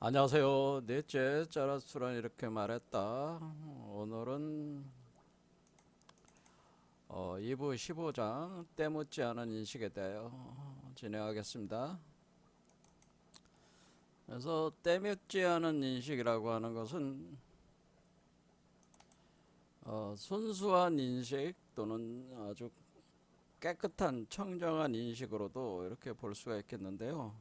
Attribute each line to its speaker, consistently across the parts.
Speaker 1: 안녕하세요. 넷째 짜라수란 이렇게 말했다. 오늘은 2부 15장 때묻지 않은 인식에 대하여 진행하겠습니다. 그래서 때묻지 않은 인식이라고 하는 것은 순수한 인식 또는 아주 깨끗한 청정한 인식으로도 이렇게 볼 수가 있겠는데요.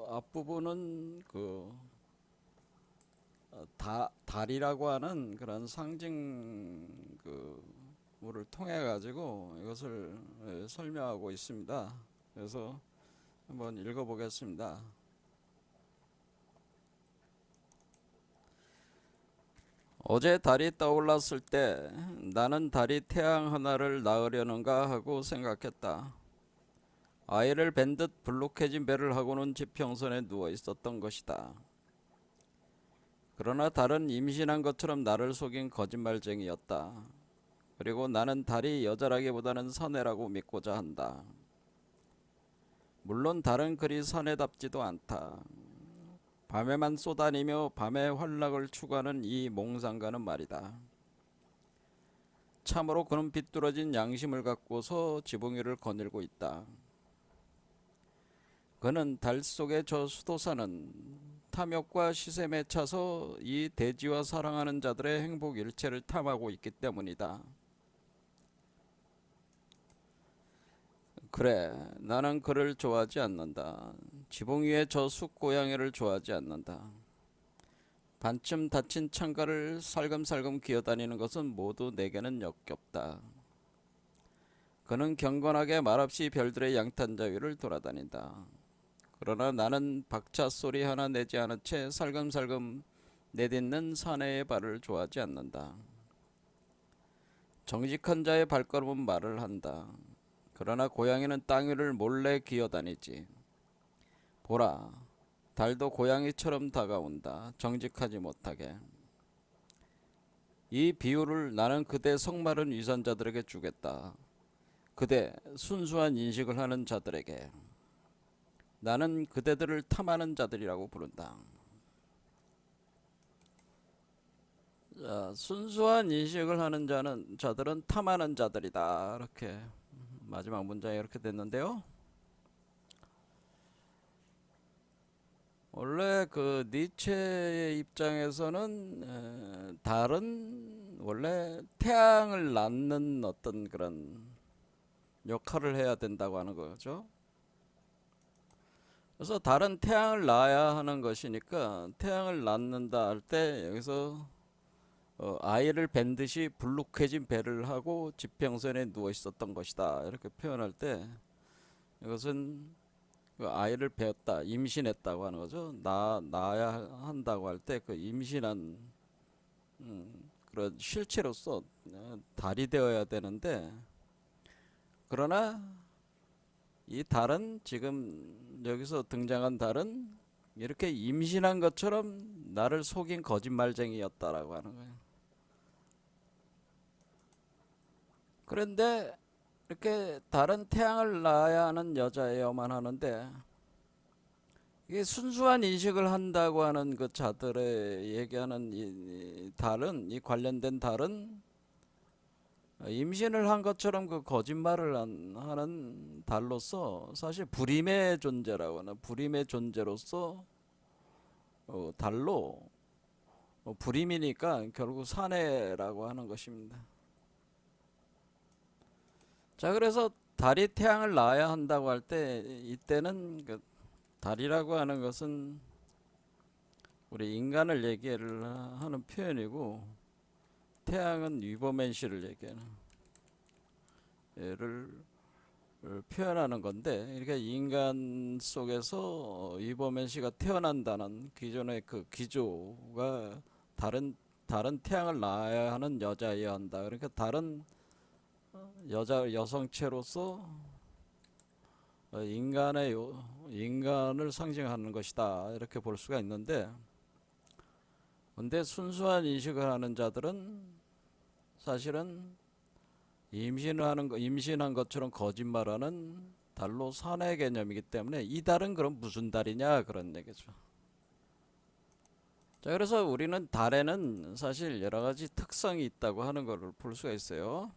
Speaker 1: 앞부분은 달이라고 하는 그런 상징 물을 통해 가지고 이것을 설명하고 있습니다. 그래서 한번 읽어 보겠습니다. 어제 달이 떠올랐을 때 나는 달이 태양 하나를 낳으려는가 하고 생각했다. 아이를 벤 듯 불룩해진 배를 하고는 지평선에 누워 있었던 것이다. 그러나 달은 임신한 것처럼 나를 속인 거짓말쟁이였다. 그리고 나는 달이 여자라기보다는 사내라고 믿고자 한다. 물론 달은 그리 사내답지도 않다. 밤에만 쏘다니며 밤의 환락을 추구하는 이 몽상가는 말이다. 참으로 그는 비뚤어진 양심을 갖고서 지붕 위를 거닐고 있다. 그는 달 속의 저 수도사는 탐욕과 시샘에 차서 이 대지와 사랑하는 자들의 행복 일체를 탐하고 있기 때문이다. 그래, 나는 그를 좋아하지 않는다. 지붕 위의 저 숫고양이를 좋아하지 않는다. 반쯤 닫힌 창가를 살금살금 기어다니는 것은 모두 내게는 역겹다. 그는 경건하게 말없이 별들의 양탄자 위를 돌아다닌다. 그러나 나는 박차 소리 하나 내지 않은 채 살금살금 내딛는 사내의 발을 좋아하지 않는다. 정직한 자의 발걸음은 말을 한다. 그러나 고양이는 땅 위를 몰래 기어다니지. 보라, 달도 고양이처럼 다가온다. 정직하지 못하게. 이 비유를 나는 그대 성마른 위선자들에게 주겠다. 그대 순수한 인식을 하는 자들에게. 나는 그대들을 탐하는 자들이라고 부른다. 자, 순수한 인식을 하는 자들은 탐하는 자들이다. 이렇게 마지막 문장이 이렇게 됐는데요. 원래 그 니체의 입장에서는 달은 원래 태양을 낳는 어떤 그런 역할을 해야 된다고 하는 거죠. 그래서 달은 태양을 낳아야 하는 것이니까 태양을 낳는다 할 때 여기서 아이를 벤 듯이 불룩해진 배를 하고 지평선에 누워 있었던 것이다 이렇게 표현할 때 이것은 그 아이를 배었다 임신했다고 하는 거죠. 낳아야 한다고 할 때 그 임신한 그런 실체로서 달이 되어야 되는데 그러나 이 달은 지금 여기서 등장한 달은 이렇게 임신한 것처럼 나를 속인 거짓말쟁이였다라고 하는 거예요. 그런데 이렇게 다른 태양을 낳아야 하는 여자여만 하는데 이게 순수한 인식을 한다고 하는 그 자들의 얘기하는 이 달은 이 관련된 달은 임신을 한 것처럼 그 거짓말을 하는 달로서 사실 불임의 존재라고 하는 불임의 존재로서 달로 불임이니까 결국 사내라고 하는 것입니다. 자, 그래서 달이 태양을 낳아야 한다고 할 때 이때는 그 달이라고 하는 것은 우리 인간을 얘기를 하는 표현이고 태양은 위버맨시를 얘기하는 얘를 표현하는 건데 그러니까 인간 속에서 위버맨시가 태어난다는 기존의 그 기조가 다른 태양을 낳아야 하는 여자여야 한다. 그러니까 다른 여성체로서 인간을 상징하는 것이다 이렇게 볼 수가 있는데 근데 순수한 인식을 하는 자들은 사실은 임신한 것처럼 거짓말하는 달로 산의 개념이기 때문에 이 달은 그럼 무슨 달이냐 그런 얘기죠. 자, 그래서 우리는 달에는 사실 여러 가지 특성이 있다고 하는 것을 볼 수가 있어요.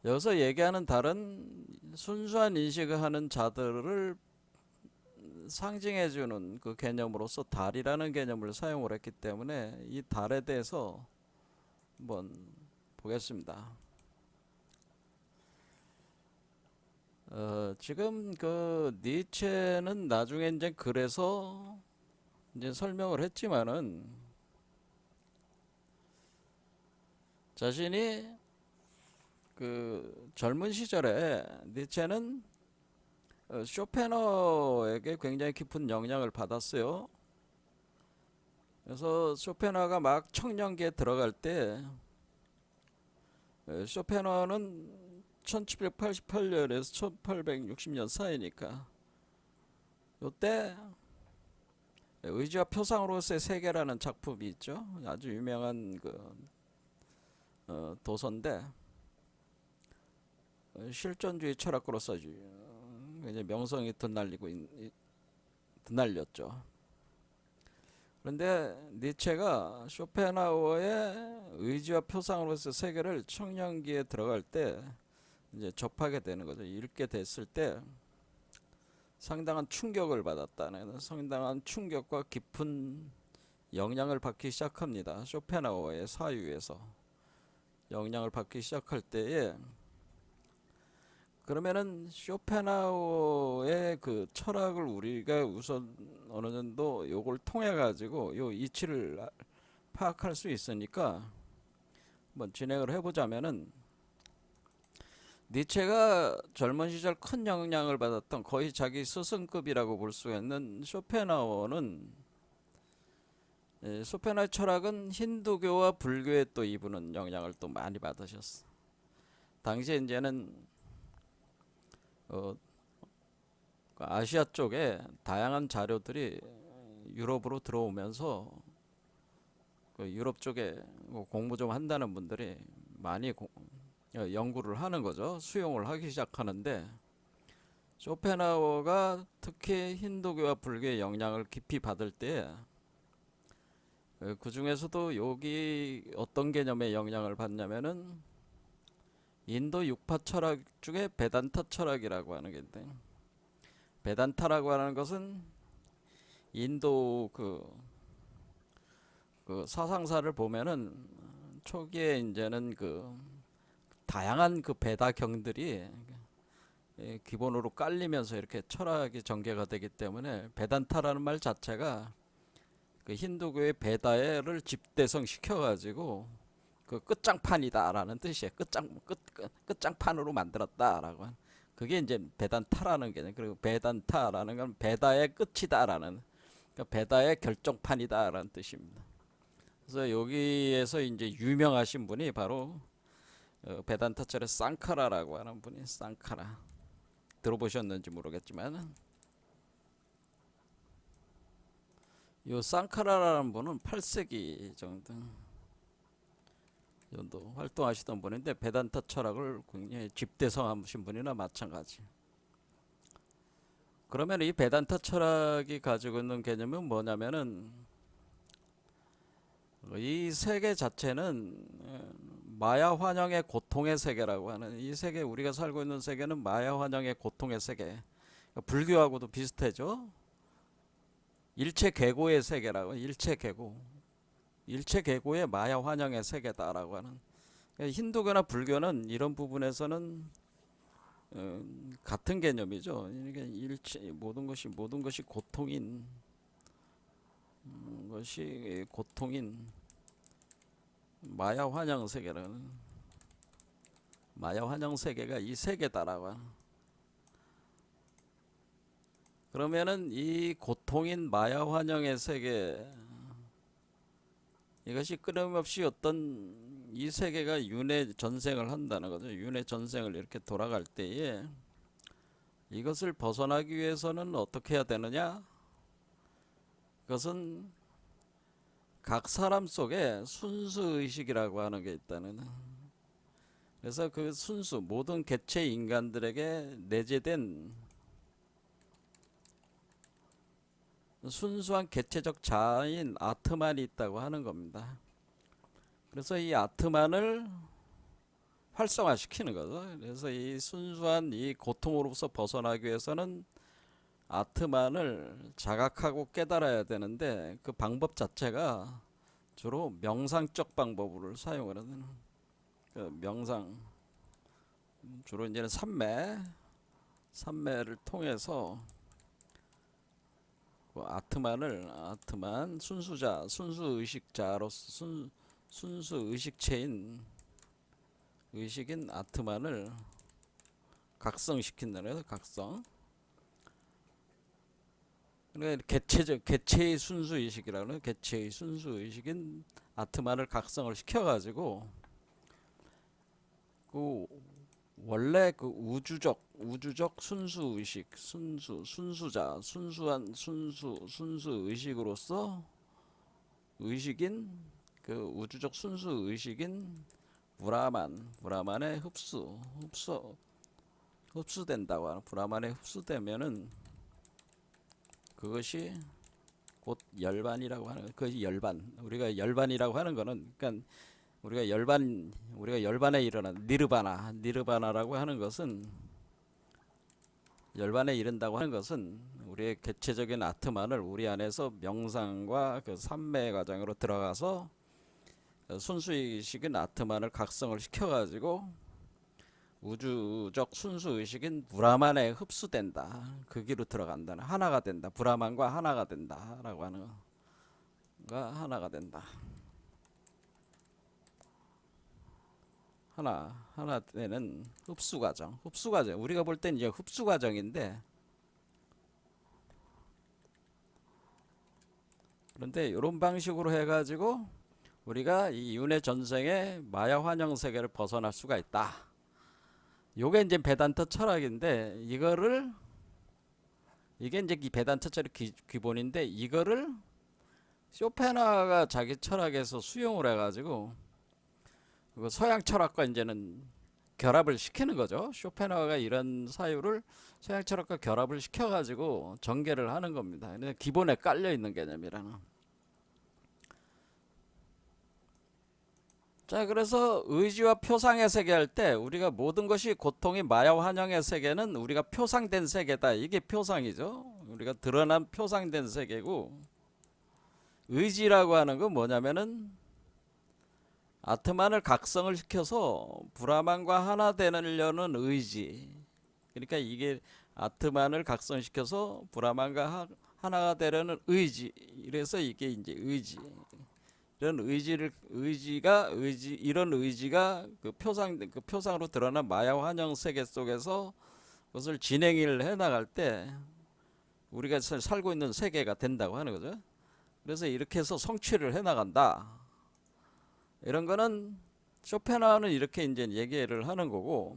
Speaker 1: 여기서 얘기하는 달은 순수한 인식을 하는 자들을 상징해주는 그 개념으로서 달이라는 개념을 사용을 했기 때문에 이 달에 대해서 한번 보겠습니다. 지금 그 니체는 나중에 이제 그래서 이제 설명을 했지만은 자신이 그 젊은 시절에 니체는 쇼펜허에게 굉장히 깊은 영향을 받았어요. 그래서 쇼펜허가 막 청년기에 들어갈 때 쇼펜허는 1788년에서 1860년 사이니까 요때 의지와 표상으로서의 세계라는 작품이 있죠. 아주 유명한 그 도서인데 실존주의 철학으로서 이제 명성이 드날렸죠. 그런데 니체가 쇼펜하우어의 의지와 표상으로서의 세계를 청년기에 들어갈 때 이제 접하게 되는 거죠. 읽게 됐을 때 상당한 충격을 받았다는, 상당한 충격과 깊은 영향을 받기 시작합니다. 쇼펜하우어의 사유에서 영향을 받기 시작할 때에, 그러면은 쇼펜하우어의 그 철학을 우리가 우선 어느 정도 요걸 통해 가지고 요 이치를 파악할 수 있으니까 한번 진행을 해보자면은, 니체가 젊은 시절 큰 영향을 받았던 거의 자기 스승급이라고 볼 수 있는 쇼펜하우어는, 쇼펜하우어 철학은 힌두교와 불교에 또 이분은 영향을 또 많이 받으셨어. 당시에 이제는 아시아 쪽에 다양한 자료들이 유럽으로 들어오면서 그 유럽 쪽에 공부 좀 한다는 분들이 많이 연구를 하는 거죠. 수용을 하기 시작하는데, 쇼펜하우어가 특히 힌두교와 불교의 영향을 깊이 받을 때, 그 중에서도 여기 어떤 개념의 영향을 받냐면은 인도 육파 철학 중에 베단타 철학이라고 하는 게 있는데, 베단타라고 하는 것은 인도 그 사상사를 보면은 초기에 이제는 그 다양한 그 베다경들이 기본으로 깔리면서 이렇게 철학이 전개가 되기 때문에 베단타라는 말 자체가 그 힌두교의 베다를 집대성 시켜가지고 그 끝장판이다라는 뜻이에요. 끝장판으로 만들었다라고. 그게 이제 베단타라는 개념. 그리고 베단타라는 건 베다의 끝이다라는, 그러니까 베다의 결정판이다라는 뜻입니다. 그래서 여기에서 이제 유명하신 분이 바로 베단타철의 쌍카라라고 하는 분이, 쌍카라 들어보셨는지 모르겠지만, 요 쌍카라라는 분은 8세기 정도 활동하시던 분인데, 베단타 철학을 굉장히 집대성하신 분이나 마찬가지. 그러면 이 베단타 철학이 가지고 있는 개념은 뭐냐면은, 이 세계 자체는 마야 환영의 고통의 세계라고 하는, 이 세계, 우리가 살고 있는 세계는 마야 환영의 고통의 세계, 불교하고도 비슷하죠. 일체 계고의 세계라고, 일체 계고의 마야 환영의 세계다라고 하는. 힌두교나 불교는 이런 부분에서는 같은 개념이죠. 그러니까 일체 모든 것이 고통인 마야 환영 세계라는, 마야 환영 세계가 이 세계다라고 하는. 그러면은 이 고통인 마야 환영의 세계, 이것이 끊임없이 어떤 이 세계가 윤회 전생을 한다는 거죠. 윤회 전생을 이렇게 돌아갈 때에 이것을 벗어나기 위해서는 어떻게 해야 되느냐? 그것은 각 사람 속에 순수 의식이라고 하는 게 있다는. 그래서 그 순수 모든 개체 인간들에게 내재된 순수한 개체적 자아인 아트만이 있다고 하는 겁니다. 그래서 이 아트만을 활성화시키는 거죠. 그래서 이 순수한 이 고통으로서 벗어나기 위해서는 아트만을 자각하고 깨달아야 되는데 그 방법 자체가 주로 명상적 방법을 사용하는 그 명상, 주로 이제는 삼매를 통해서 그 아트만 순수자, 순수 의식체인 의식인 아트만을 각성시킨다는 거예요. 각성. 그러니까 개체의 순수 의식이라고 해요. 개체의 순수 의식인 아트만을 각성을 시켜가지고 그 원래 그 우주적 순수 의식, 순수자, 순수 의식으로서 의식인 그 우주적 순수 의식인 브라만의 흡수된다고 하는 브라만에 흡수되면은 그것이 곧 열반이라고 하는 그것이 열반. 우리가 열반이라고 하는 거는 그러니까 우리가 열반에 일어난 니르바나라고 하는 것은 열반에 이른다고 하는 것은 우리의 개체적인 아트만을 우리 안에서 명상과 그 삼매 과정으로 들어가서 순수의식인 아트만을 각성을 시켜가지고 우주적 순수의식인 브라만에 흡수된다. 그 길로 들어간다. 하나가 된다. 브라만과 하나가 된다. 라고 하는 거가 하나가 된다. 하나 되는 흡수 과정. 우리가 볼 땐 이제 흡수 과정인데, 그런데 이런 방식으로 해가지고 우리가 이 윤회 전생의 마야 환영 세계를 벗어날 수가 있다. 요게 이제 베단트 철학인데, 이게 이제 이 베단트 철학 기본인데, 이거를 쇼펜하가 자기 철학에서 수용을 해가지고 서양 철학과 이제는 결합을 시키는 거죠. 쇼펜하우가 이런 사유를 서양 철학과 결합을 시켜가지고 전개를 하는 겁니다. 기본에 깔려 있는 개념이라는. 자, 그래서 의지와 표상의 세계 할 때 우리가 모든 것이 고통이 마야 환영의 세계는 우리가 표상된 세계다. 이게 표상이죠. 우리가 드러난 표상된 세계고, 의지라고 하는 건 뭐냐면은 아트만을 각성을 시켜서 브라만과 하나 되려는 의지. 그러니까 이게 아트만을 각성시켜서 브라만과 하나가 되려는 의지. 이래서 이게 이제 의지. 이런 이런 의지가 그 표상으로 드러난 마야 환영 세계 속에서 그것을 진행을 해 나갈 때 우리가 살고 있는 세계가 된다고 하는 거죠. 그래서 이렇게 해서 성취를 해 나간다. 이런 거는 쇼펜하우는 이렇게 이제 얘기를 하는 거고,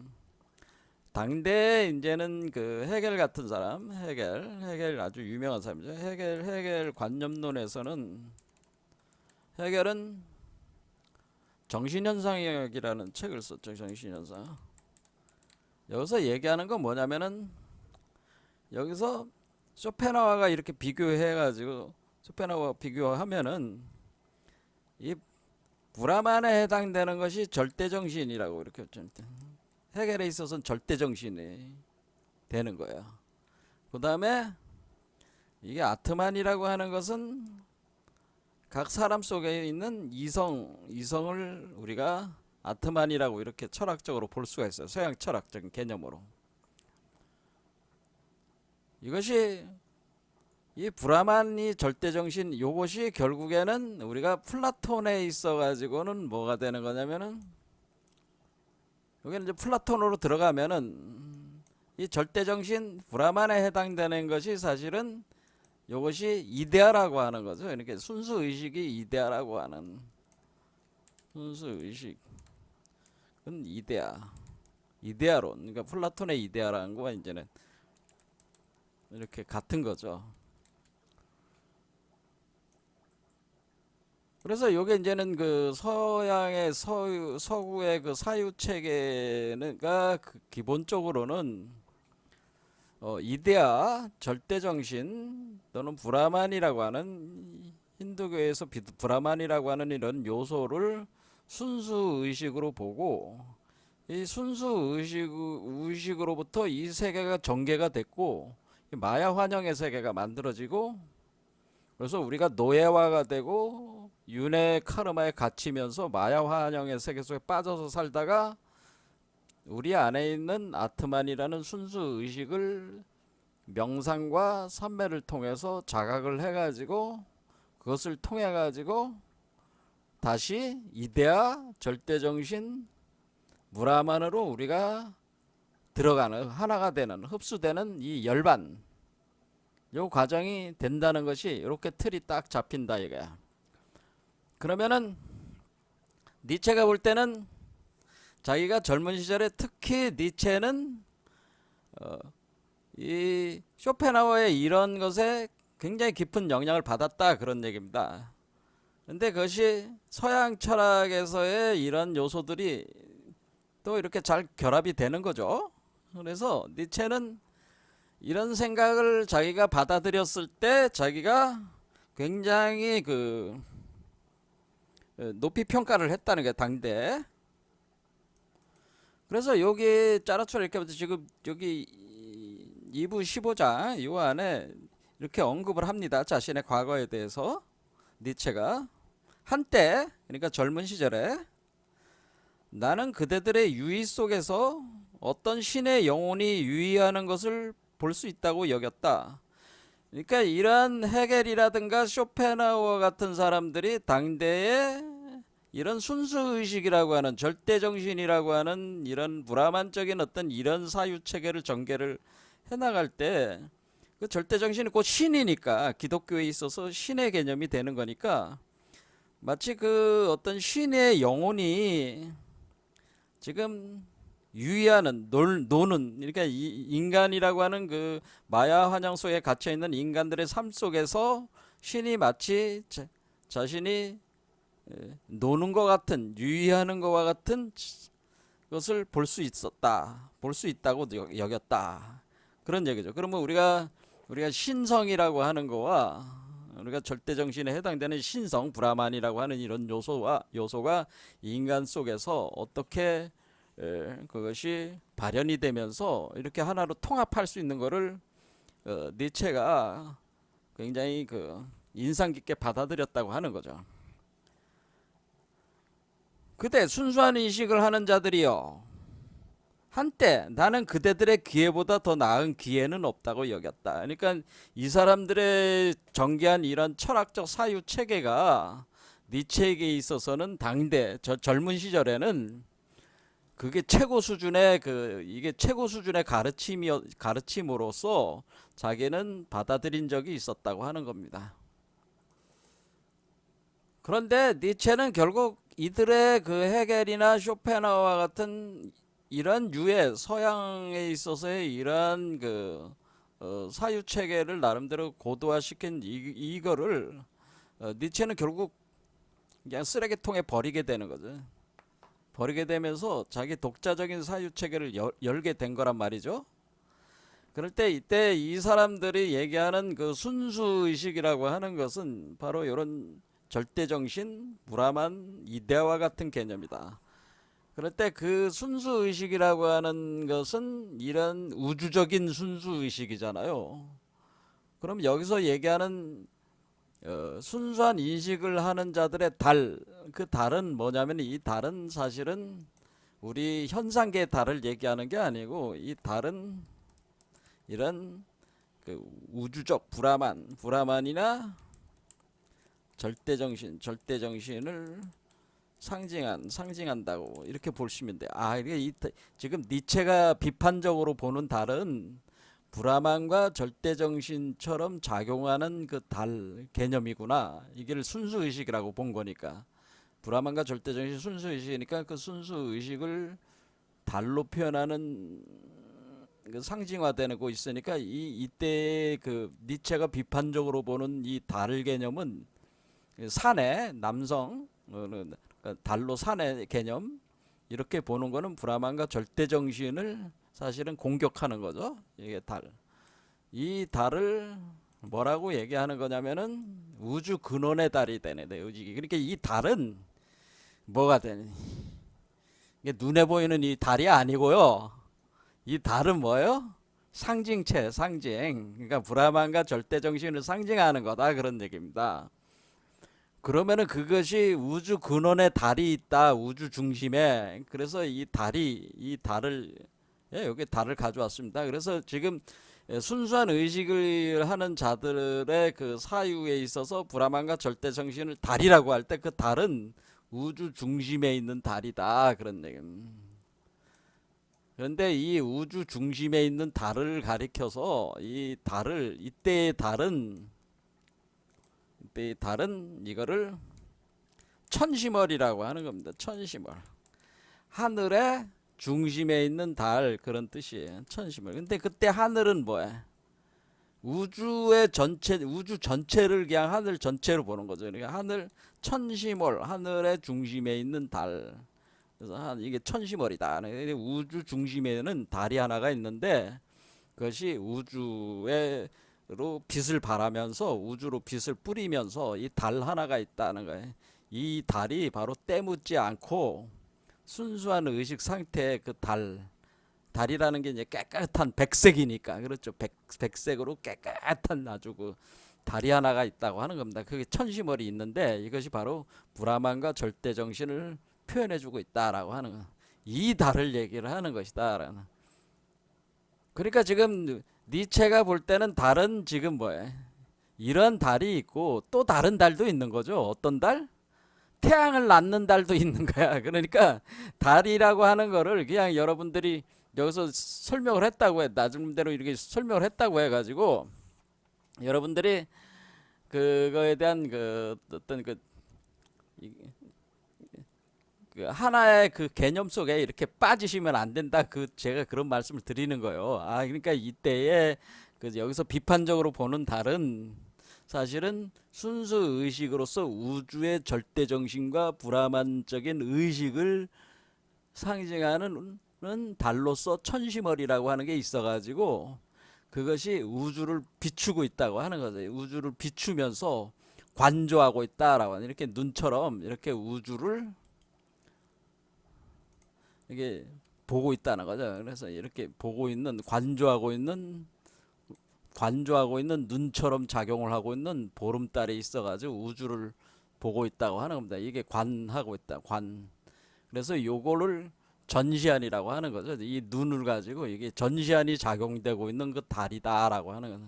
Speaker 1: 당대 이제는 그 헤겔 같은 사람, 헤겔 아주 유명한 사람이죠. 헤겔 관념론에서는 헤겔은 정신현상학이라는 책을 썼죠. 정신현상. 여기서 얘기하는 건 뭐냐면은, 여기서 쇼펜하우가 이렇게 비교해가지고 쇼펜하우와 비교하면은 이 브라만에 해당되는 것이 절대정신이라고 이렇게 헤겔에 있어서는 절대정신이 되는 거야. 그 다음에 이게 아트만이라고 하는 것은 각 사람 속에 있는 이성을 우리가 아트만이라고 이렇게 철학적으로 볼 수가 있어요. 서양 철학적인 개념으로. 이것이 이 브라만이 절대정신, 요것이 결국에는 우리가 플라톤에 있어 가지고는 뭐가 되는 거냐면은, 여기는 이제 플라톤으로 들어가면은 이 절대정신 브라만에 해당되는 것이 사실은 요것이 이데아라고 하는 거죠. 그러니까 순수의식이 이데아라고 하는, 순수의식은 이데아론. 그러니까 플라톤의 이데아라는 거와 이제는 이렇게 같은 거죠. 그래서 요게 이제는 그 서양의 서구의 그 사유 체계가 그 기본적으로는 이데아, 절대정신 또는 브라만이라고 하는 힌두교에서 브라만이라고 하는 이런 요소를 순수 의식으로 보고 이 순수 의식으로부터 이 세계가 전개가 됐고 마야 환영의 세계가 만들어지고 그래서 우리가 노예화가 되고 윤회 카르마에 갇히면서 마야 환영의 세계 속에 빠져서 살다가 우리 안에 있는 아트만이라는 순수 의식을 명상과 삼매를 통해서 자각을 해가지고 그것을 통해가지고 다시 이데아, 절대정신, 무라만으로 우리가 들어가는 하나가 되는 흡수되는 이 열반 요 과정이 된다는 것이 이렇게 틀이 딱 잡힌다 이거야. 그러면은 니체가 볼 때는 자기가 젊은 시절에 특히 니체는 이 쇼펜하우어의 이런 것에 굉장히 깊은 영향을 받았다 그런 얘기입니다. 근데 그것이 서양 철학에서의 이런 요소들이 또 이렇게 잘 결합이 되는 거죠. 그래서 니체는 이런 생각을 자기가 받아들였을 때 자기가 굉장히 그 높이 평가를 했다는 게 당대. 그래서 여기 짜라추라 이렇게 지금 여기 2부 15장 이 안에 이렇게 언급을 합니다. 자신의 과거에 대해서 니체가 한때 그러니까 젊은 시절에 나는 그대들의 유의 속에서 어떤 신의 영혼이 유의하는 것을 볼 수 있다고 여겼다. 그러니까 이런 헤겔이라든가 쇼펜하우어 같은 사람들이 당대에 이런 순수의식이라고 하는 절대정신이라고 하는 이런 브라만적인 어떤 이런 사유체계를 전개를 해나갈 때 그 절대정신이 곧 신이니까 기독교에 있어서 신의 개념이 되는 거니까 마치 그 어떤 신의 영혼이 지금 유의하는 노는 그러니까 인간이라고 하는 그 마야 환영 속에 갇혀 있는 인간들의 삶 속에서 신이 마치 자신이 노는 것 같은 유의하는 것과 같은 것을 볼 수 있었다, 볼 수 있다고 여겼다 그런 얘기죠. 그러면 우리가 신성이라고 하는 거와 우리가 절대정신에 해당되는 신성 브라만이라고 하는 이런 요소가 인간 속에서 어떻게 그것이 발현이 되면서 이렇게 하나로 통합할 수 있는 거를 니체가 굉장히 그 인상 깊게 받아들였다고 하는 거죠. 그때 순수한 인식을 하는 자들이요 한때 나는 그대들의 기회보다 더 나은 기회는 없다고 여겼다. 그러니까 이 사람들의 전개한 이런 철학적 사유 체계가 니체에게 있어서는 당대 젊은 시절에는 그게 최고 수준의 이게 최고 수준의 가르침으로서 자기는 받아들인 적이 있었다고 하는 겁니다. 그런데 니체는 결국 이들의 그 헤겔이나 쇼펜하우어와 같은 이런 유의 서양에 있어서의 이러한 그 사유 체계를 나름대로 고도화시킨 이거를 니체는 결국 그냥 쓰레기통에 버리게 되는 거죠. 버리게 되면서 자기 독자적인 사유 체계를 열게 된 거란 말이죠. 그럴 때 이때 이 사람들이 얘기하는 그 순수 의식이라고 하는 것은 바로 이런 절대정신, 브라만, 이데아와 같은 개념이다. 그럴 때 그 순수의식이라고 하는 것은 이런 우주적인 순수의식이잖아요. 그럼 여기서 얘기하는 순수한 인식을 하는 자들의 그 달은 뭐냐면 이 달은 사실은 우리 현상계의 달을 얘기하는 게 아니고 이 달은 이런 그 우주적 브라만이나 절대정신을 상징한다고 이렇게 보시면 돼요. 이게 지금 니체가 비판적으로 보는 달은 브라만과 절대정신처럼 작용하는 그 달 개념이구나. 이게 순수의식이라고 본 거니까. 브라만과 절대정신 순수의식이니까 그 순수의식을 달로 표현하는 그 상징화되고 있으니까 이때 그 니체가 비판적으로 보는 이 달 개념은 사내 남성 달로 사내 개념 이렇게 보는 거는 브라만과 절대 정신을 사실은 공격하는 거죠. 이게 달. 이 달을 뭐라고 얘기하는 거냐면은 우주 근원의 달이 되네. 그러니까 이 달은 뭐가 되니? 이게 눈에 보이는 이 달이 아니고요. 이 달은 뭐예요? 상징체, 상징. 그러니까 브라만과 절대 정신을 상징하는 거다 그런 얘기입니다. 그러면은 그것이 우주 근원에 달이 있다. 우주 중심에. 그래서 이 달을 여기 달을 가져왔습니다. 그래서 지금 순수한 의식을 하는 자들의 그 사유에 있어서 브라만과 절대 정신을 달이라고 할 때 그 달은 우주 중심에 있는 달이다 그런 얘기입니다. 그런데 이 우주 중심에 있는 달을 가리켜서 이때의 달은 이거를 천시멀이라고 하는 겁니다. 천시멀. 하늘의 중심에 있는 달 그런 뜻이에요. 천시멀. 근데 그때 하늘은 뭐야? 우주 전체를 그냥 하늘 전체로 보는 거죠. 그러니까 하늘 천시멀, 하늘의 중심에 있는 달. 그래서 이게 천시멀이다. 우주 중심에는 달이 하나가 있는데 그것이 우주로 빛을 발하면서 우주로 빛을 뿌리면서 이 달 하나가 있다는 거예요. 이 달이 바로 때묻지 않고 순수한 의식 상태의 그 달이라는 게 이제 깨끗한 백색이니까 그렇죠. 백색으로 깨끗한 아주 그 달이 하나가 있다고 하는 겁니다. 그게 천시멀이 있는데 이것이 바로 브라만과 절대 정신을 표현해주고 있다라고 하는 거. 이 달을 얘기를 하는 것이다. 그러니까 지금 니체가 볼 때는 달은 지금 뭐예요? 이런 달이 있고 또 다른 달도 있는 거죠. 어떤 달? 태양을 낳는 달도 있는 거야. 그러니까 달이라고 하는 거를 그냥 여러분들이 여기서 설명을 했다고 해. 나름대로 이렇게 설명을 했다고 해가지고 여러분들이 그거에 대한 그 어떤 그 하나의 그 개념 속에 이렇게 빠지시면 안 된다. 제가 그런 말씀을 드리는 거예요. 그러니까 이때에 여기서 비판적으로 보는 달은 사실은 순수 의식으로서 우주의 절대 정신과 브라만적인 의식을 상징하는 달로서 천시멀이라고 하는 게 있어가지고 그것이 우주를 비추고 있다고 하는 거죠. 우주를 비추면서 관조하고 있다라고 하는 이렇게 눈처럼 이렇게 우주를 이게 보고 있다는 거죠. 그래서 이렇게 보고 있는 관조하고 있는 눈처럼 작용을 하고 있는 보름달이 있어가지고 우주를 보고 있다고 하는 겁니다. 이게 관하고 있다. 관. 그래서 요거를 전시안이라고 하는 거죠. 이 눈을 가지고 이게 전시안이 작용되고 있는 그 달이다라고 하는 거죠.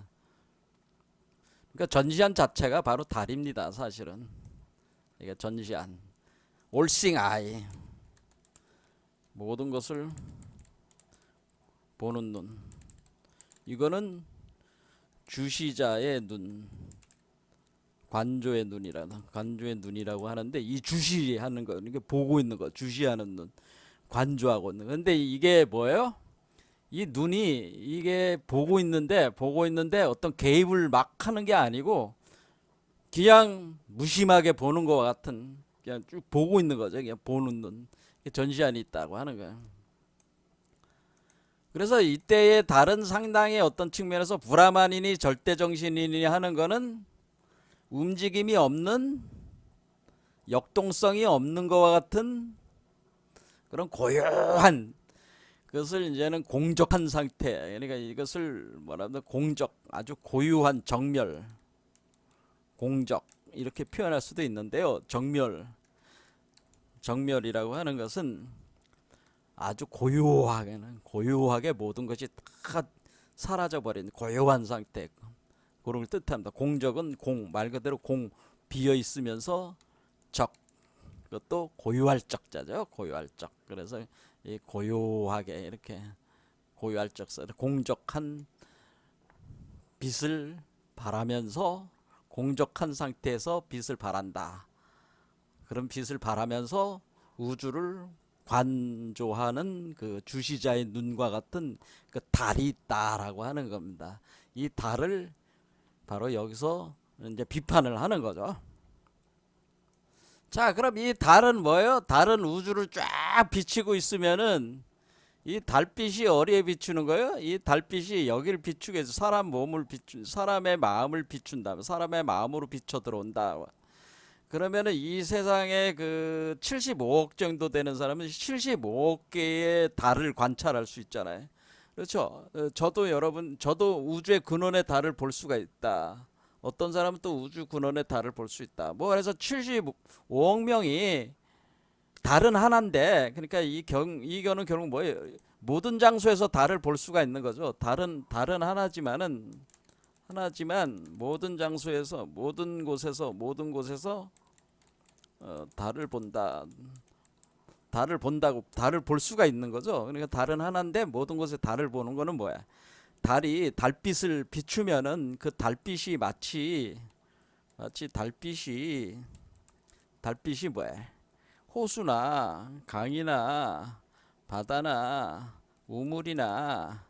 Speaker 1: 그러니까 전시안 자체가 바로 달입니다. 사실은 이게 전시안. All seeing eye. 모든 것을 보는 눈. 이거는 주시자의 눈, 관조의 눈이라고 하는데 이 주시하는 거, 이게 보고 있는 거, 주시하는 눈, 관조하고 있는 거. 근데 이게 뭐예요? 이 눈이 이게 보고 있는데 어떤 개입을 막 하는 게 아니고 그냥 무심하게 보는 것 같은 그냥 쭉 보고 있는 거죠. 그냥 보는 눈. 전시안이 있다고 하는 거예요. 그래서 이때의 다른 상당히 어떤 측면에서 브라만이니 절대정신이니 하는 거는 움직임이 없는 역동성이 없는 것과 같은 그런 고요한 그것을 이제는 공적한 상태 그러니까 이것을 뭐라면 공적 아주 고유한 정멸 공적 이렇게 표현할 수도 있는데요. 정멸이라고 하는 것은 아주 고요하게 모든 것이 다 사라져버린 고요한 상태 그런 걸 뜻합니다. 공적은 말 그대로 비어 있으면서 그것도 고유할 적자죠. 고유할 적. 그래서 이 고요하게 이렇게 고유할 적 공적한 빛을 발하면서 공적한 상태에서 빛을 발한다. 그런 빛을 발하면서 우주를 관조하는 그 주시자의 눈과 같은 그 달이 있다라고 하는 겁니다. 이 달을 바로 여기서 이제 비판을 하는 거죠. 자, 그럼 이 달은 뭐예요? 달은 우주를 쫙 비치고 있으면은 이 달빛이 어디에 비추는 거예요? 이 달빛이 여기를 비추게 해서 사람의 마음을 비춘다. 사람의 마음으로 비쳐 들어온다. 그러면은 이 세상에 그 75억 정도 되는 사람은 75억 개의 달을 관찰할 수 있잖아요. 그렇죠? 저도 우주의 근원의 달을 볼 수가 있다. 어떤 사람은 또 우주 근원의 달을 볼 수 있다. 뭐 그래서 75억 명이 달은 하나인데, 그러니까 이거는 결국 뭐예요? 모든 장소에서 달을 볼 수가 있는 거죠. 달은 하나지만 모든 장소에서 모든 곳에서 달을 본다. 달을 볼 수가 있는 거죠. 그러니까 달은 하나인데 모든 곳에 달을 보는 거는 뭐야? 달이 달빛을 비추면은 그 달빛이 마치 달빛이 뭐야? 호수나 강이나 바다나 우물이나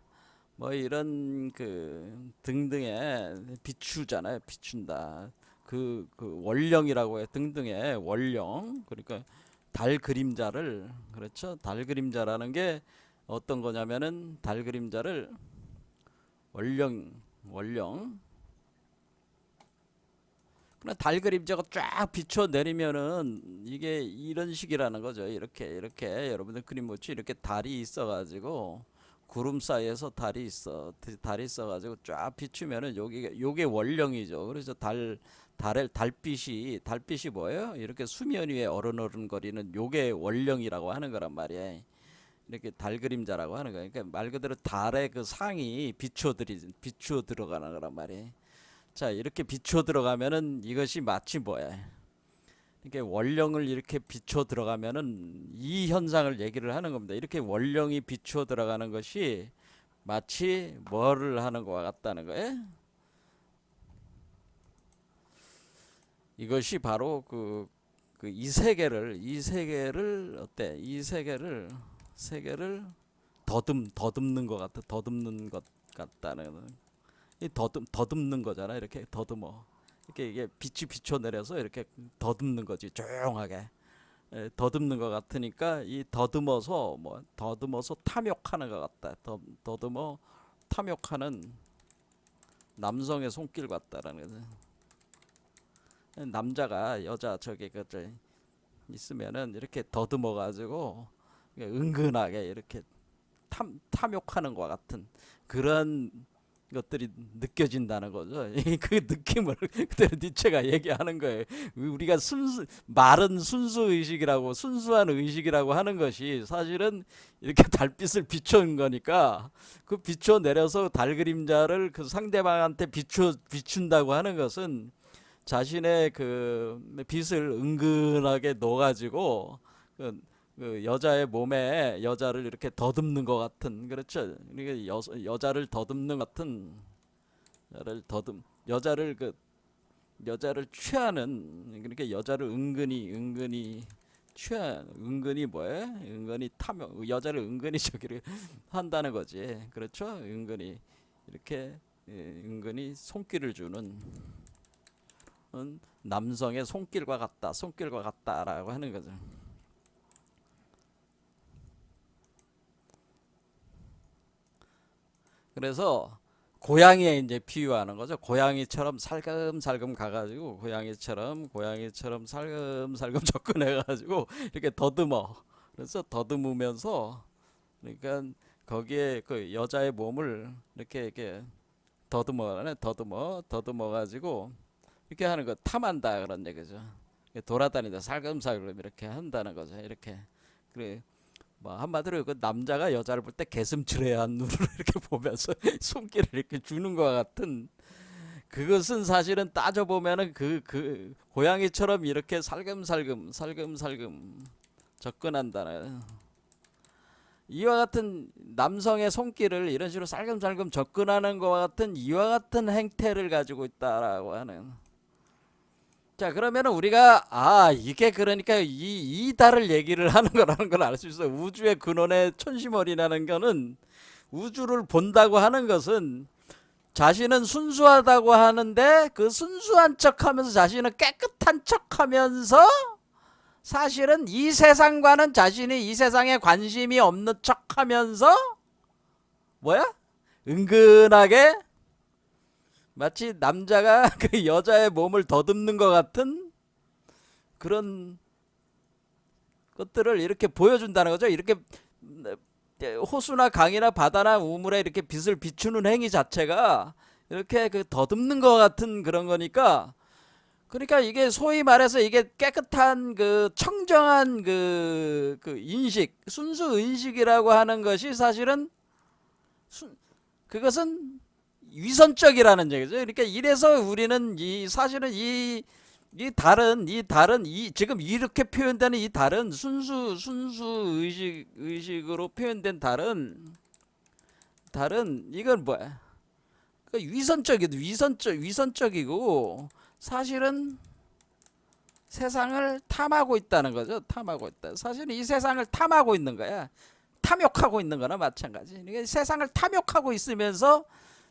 Speaker 1: 뭐 이런 그 등등에 비추잖아요. 비춘다. 그 원령이라고 해. 등등의 원령. 그러니까 달 그림자를, 그렇죠? 달 그림자라는 게 어떤 거냐면은 달 그림자를 원령. 그러나 달 그림자가 쫙 비춰 내리면은 이게 이런 식이라는 거죠. 이렇게 여러분들 그림 보치 이렇게 달이 있어가지고 구름 사이에서 달이 있어가지고 쫙 비추면은 요게 원령이죠. 그래서 달빛이 뭐예요? 이렇게 수면 위에 어른어른거리는 요게 원령이라고 하는 거란 말이에요. 이렇게 달 그림자라고 하는 거예요. 그러니까 말 그대로 달의 그 상이 비추어 들어가는 거란 말이에요. 자, 이렇게 비추어 들어가면은 이것이 마치 뭐야? 이렇게 원령을 이렇게 비추어 들어가면은 이 현상을 얘기를 하는 겁니다. 이렇게 원령이 비추어 들어가는 것이 마치 뭐를 하는 것과 같다는 거예요. 이것이 바로 이 세계를 어때? 세계를 더듬는 것 같다는, 이 더듬는 거잖아. 이렇게 더듬어. 이게 빛이 비춰 내려서 이렇게 더듬는 거지. 조용하게. 더듬는 것 같으니까 이 더듬어서 탐욕하는 것 같다. 더듬어 탐욕하는 남성의 손길 같다라는 거죠. 남자가 여자 있으면은 이렇게 더듬어 가지고 은근하게 이렇게 탐욕하는 것 같은 그런 것들이 느껴진다는 거죠. 그 느낌을 그대로 니체가 얘기하는 거예요. 우리가 순수한 의식이라고 하는 것이 사실은 이렇게 달빛을 비춘 거니까, 그 비춰 내려서 달 그림자를 그 상대방한테 비춘다고 하는 것은 자신의 그 빛을 은근하게 넣어가지고 그 여자의 몸에 여자를 이렇게 더듬는 것 같은, 그렇죠? 그러니까 여자를 더듬는 것 같은, 여자를 취하는, 그러니까 여자를 은근히 뭐해? 은근히 탐욕, 여자를 은근히 저기를 한다는 거지, 그렇죠? 은근히 이렇게 은근히 손길을 주는 남성의 손길과 같다라고 하는 거죠. 그래서 고양이에 이제 비유하는 거죠. 고양이처럼 살금살금 가가지고 고양이처럼 살금살금 접근해가지고 이렇게 더듬어. 그래서 더듬으면서, 그러니까 거기에 그 여자의 몸을 이렇게 더듬어가지고 이렇게 하는 거 탐한다 그런 얘기죠. 돌아다니다 살금살금 이렇게 한다는 거죠. 이렇게. 그래. 뭐 한마디로 그 남자가 여자를 볼 때 개슴츠레한 눈으로 이렇게 보면서 손길을 이렇게 주는 것 같은, 그것은 사실은 따져 보면은 그 고양이처럼 이렇게 살금살금 접근한다는, 이와 같은 남성의 손길을 이런 식으로 살금살금 접근하는 것과 같은 이와 같은 행태를 가지고 있다라고 하는. 자, 그러면은 우리가 이게 그러니까 이 달을 얘기를 하는 거라는 걸 알 수 있어. 우주의 근원의 천시머리라는 거는, 우주를 본다고 하는 것은 자신은 순수하다고 하는데 그 순수한 척하면서 자신은 깨끗한 척하면서 사실은 이 세상과는 자신이 이 세상에 관심이 없는 척하면서 뭐야? 은근하게 마치 남자가 그 여자의 몸을 더듬는 것 같은 그런 것들을 이렇게 보여준다는 거죠. 이렇게 호수나 강이나 바다나 우물에 이렇게 빛을 비추는 행위 자체가 이렇게 그 더듬는 것 같은 그런 거니까, 그러니까 이게 소위 말해서 이게 깨끗한 그 청정한 그 인식, 순수 의식이라고 하는 것이 사실은 그것은 위선적이라는 얘기죠. 그러니까 이래서 우리는 사실은 이 지금 이렇게 표현되는 이 달은 순수 의식으로 표현된 달은 이건 뭐야? 그러니까 위선적이고 사실은 세상을 탐하고 있다는 거죠. 탐하고 있다. 사실은 이 세상을 탐하고 있는 거야. 탐욕하고 있는 거나 마찬가지. 그러니까 세상을 탐욕하고 있으면서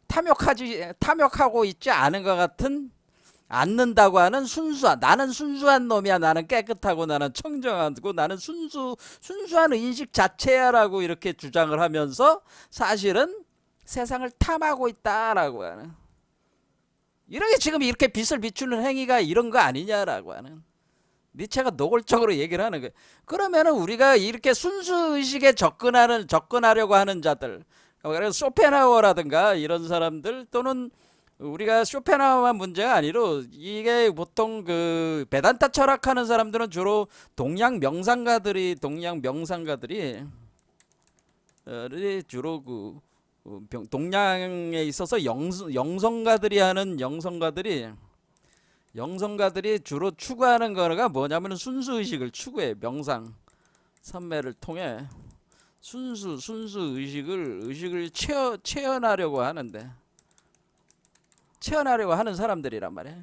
Speaker 1: 탐욕하고 있지 않은 것 같은, 않는다고 하는 나는 순수한 놈이야, 나는 깨끗하고 나는 청정하고 나는 순수한 인식 자체야라고 이렇게 주장을 하면서 사실은 세상을 탐하고 있다라고 하는, 이런 게 지금 이렇게 빛을 비추는 행위가 이런 거 아니냐라고 하는, 니체가 노골적으로 얘기를 하는 거예요. 그러면은 우리가 이렇게 순수 의식에 접근하려고 하는 자들, 그래서 쇼펜하우어라든가 이런 사람들, 또는 우리가 쇼펜하우어만 문제가 아니로 이게 보통 그 베단타 철학하는 사람들은 주로 동양 명상가들이 주로 그 동양에 있어서 영성가들이 주로 추구하는 거가 뭐냐면 순수 의식을 추구해. 명상 삼매를 통해 순수 의식을 체현하려고 하는 사람들이란 말이야.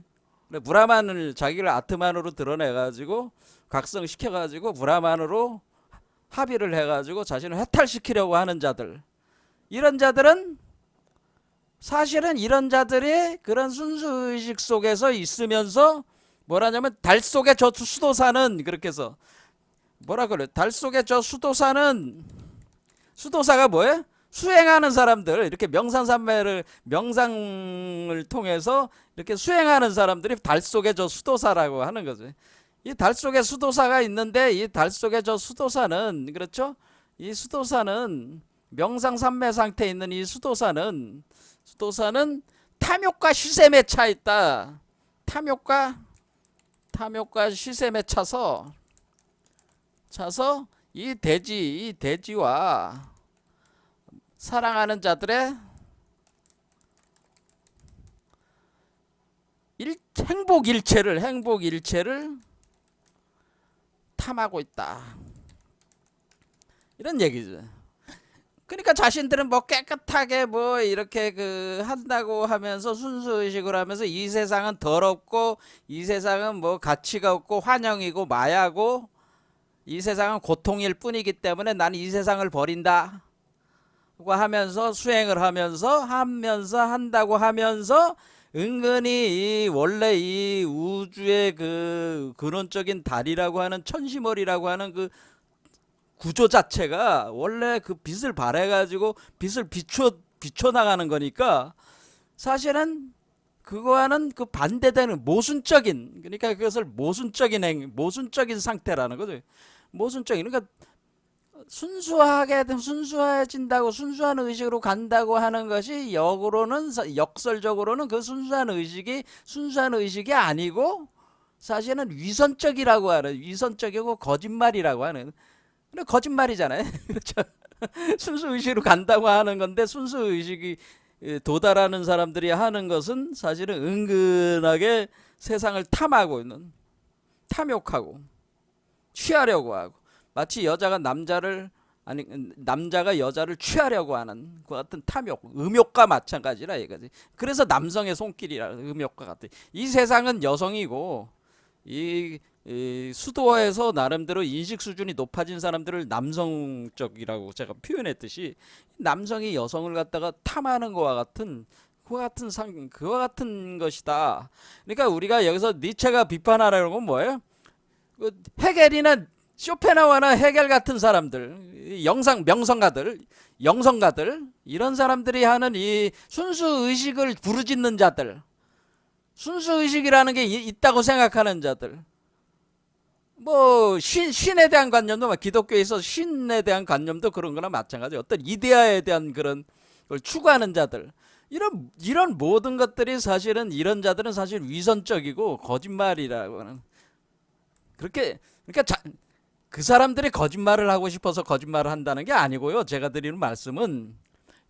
Speaker 1: 브라만을 자기를 아트만으로 드러내가지고 각성시켜가지고 브라만으로 합의를 해가지고 자신을 해탈시키려고 하는 자들, 이런 자들은 사실은 이런 자들이 그런 순수의식 속에서 있으면서 뭐라냐면 달 속의 저 수도사는, 그렇게 해서 뭐라 그래, 달 속의 저 수도사가 뭐예요? 수행하는 사람들, 이렇게 명상을 통해서 이렇게 수행하는 사람들이 달 속의 저 수도사라고 하는 거죠. 이 달 속에 수도사가 있는데, 이 달 속에 저 수도사는, 그렇죠? 이 수도사는 명상 삼매 상태에 있는 이 수도사는 탐욕과 시샘에 차 있다. 탐욕과 시샘에 차서 이 대지와 사랑하는 자들의 행복 일체를 탐하고 있다. 이런 얘기죠. 그러니까 자신들은 뭐 깨끗하게 뭐 이렇게 그 한다고 하면서 순수의식으로 하면서 이 세상은 더럽고 이 세상은 뭐 가치가 없고 환영이고 마야고 이 세상은 고통일 뿐이기 때문에 나는 이 세상을 버린다 하면서 수행을 한다고 하면서 은근히 원래 이 우주의 그 근원적인 달이라고 하는 천시머리라고 하는 그 구조 자체가 원래 그 빛을 발해가지고 빛을 비춰 나가는 거니까, 사실은 그거와는 그 반대되는 모순적인, 그러니까 그것을 모순적인 상태라는 거죠. 그러니까 순수해진다고, 순수한 의식으로 간다고 하는 것이 역설적으로는 그 순수한 의식이 아니고 사실은 위선적이고 거짓말이라고 하는, 거짓말이잖아요. 그렇죠? 순수 의식으로 간다고 하는 건데, 순수 의식이 도달하는 사람들이 하는 것은 사실은 은근하게 세상을 탐욕하고 취하려고 하고, 마치 남자가 여자를 취하려고 하는 그 같은 음욕과 마찬가지라 이거지. 그래서 남성의 손길이라, 음욕과 같은. 이 세상은 여성이고, 이 수도에서 나름대로 인식 수준이 높아진 사람들을 남성적이라고 제가 표현했듯이, 남성이 여성을 갖다가 탐하는 그와 같은 것이다. 그러니까 우리가 여기서 니체가 비판하려는 건 뭐예요? 그 헤겔이나 쇼펜하우어나 헤겔 같은 사람들, 영성가들 이런 사람들이 하는 이 순수 의식을 부르짖는 자들, 순수 의식이라는 게 있다고 생각하는 자들, 뭐 신에 대한 관념도 기독교에 있어 신에 대한 관념도 그런 거나 마찬가지. 어떤 이데아에 대한 그런 걸 추구하는 자들, 이런 모든 것들이 사실은 이런 자들은 사실 위선적이고 거짓말이라고 하는, 그렇게 그러니까 그 사람들이 거짓말을 하고 싶어서 거짓말을 한다는 게 아니고요. 제가 드리는 말씀은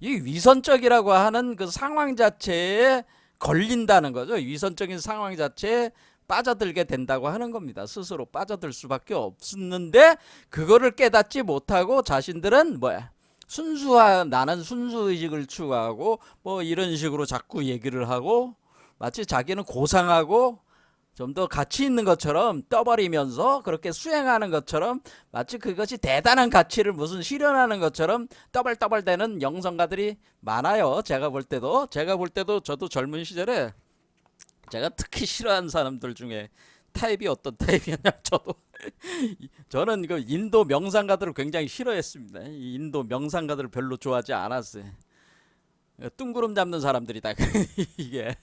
Speaker 1: 이 위선적이라고 하는 그 상황 자체에 걸린다는 거죠. 위선적인 상황 자체에 빠져들게 된다고 하는 겁니다. 스스로 빠져들 수밖에 없었는데 그거를 깨닫지 못하고 자신들은 뭐야? 나는 순수의식을 추구하고 뭐 이런 식으로 자꾸 얘기를 하고 마치 자기는 고상하고 좀 더 가치 있는 것처럼 떠버리면서 그렇게 수행하는 것처럼 마치 그것이 대단한 가치를 무슨 실현하는 것처럼 떠벌떠벌대는 영성가들이 많아요. 제가 볼 때도 저도 젊은 시절에 제가 특히 싫어하는 사람들 중에 타입이 어떤 타입이었냐, 저는 그 인도 명상가들을 굉장히 싫어했습니다. 이 인도 명상가들을 별로 좋아하지 않았어요. 뚱구름 잡는 사람들이다. 이게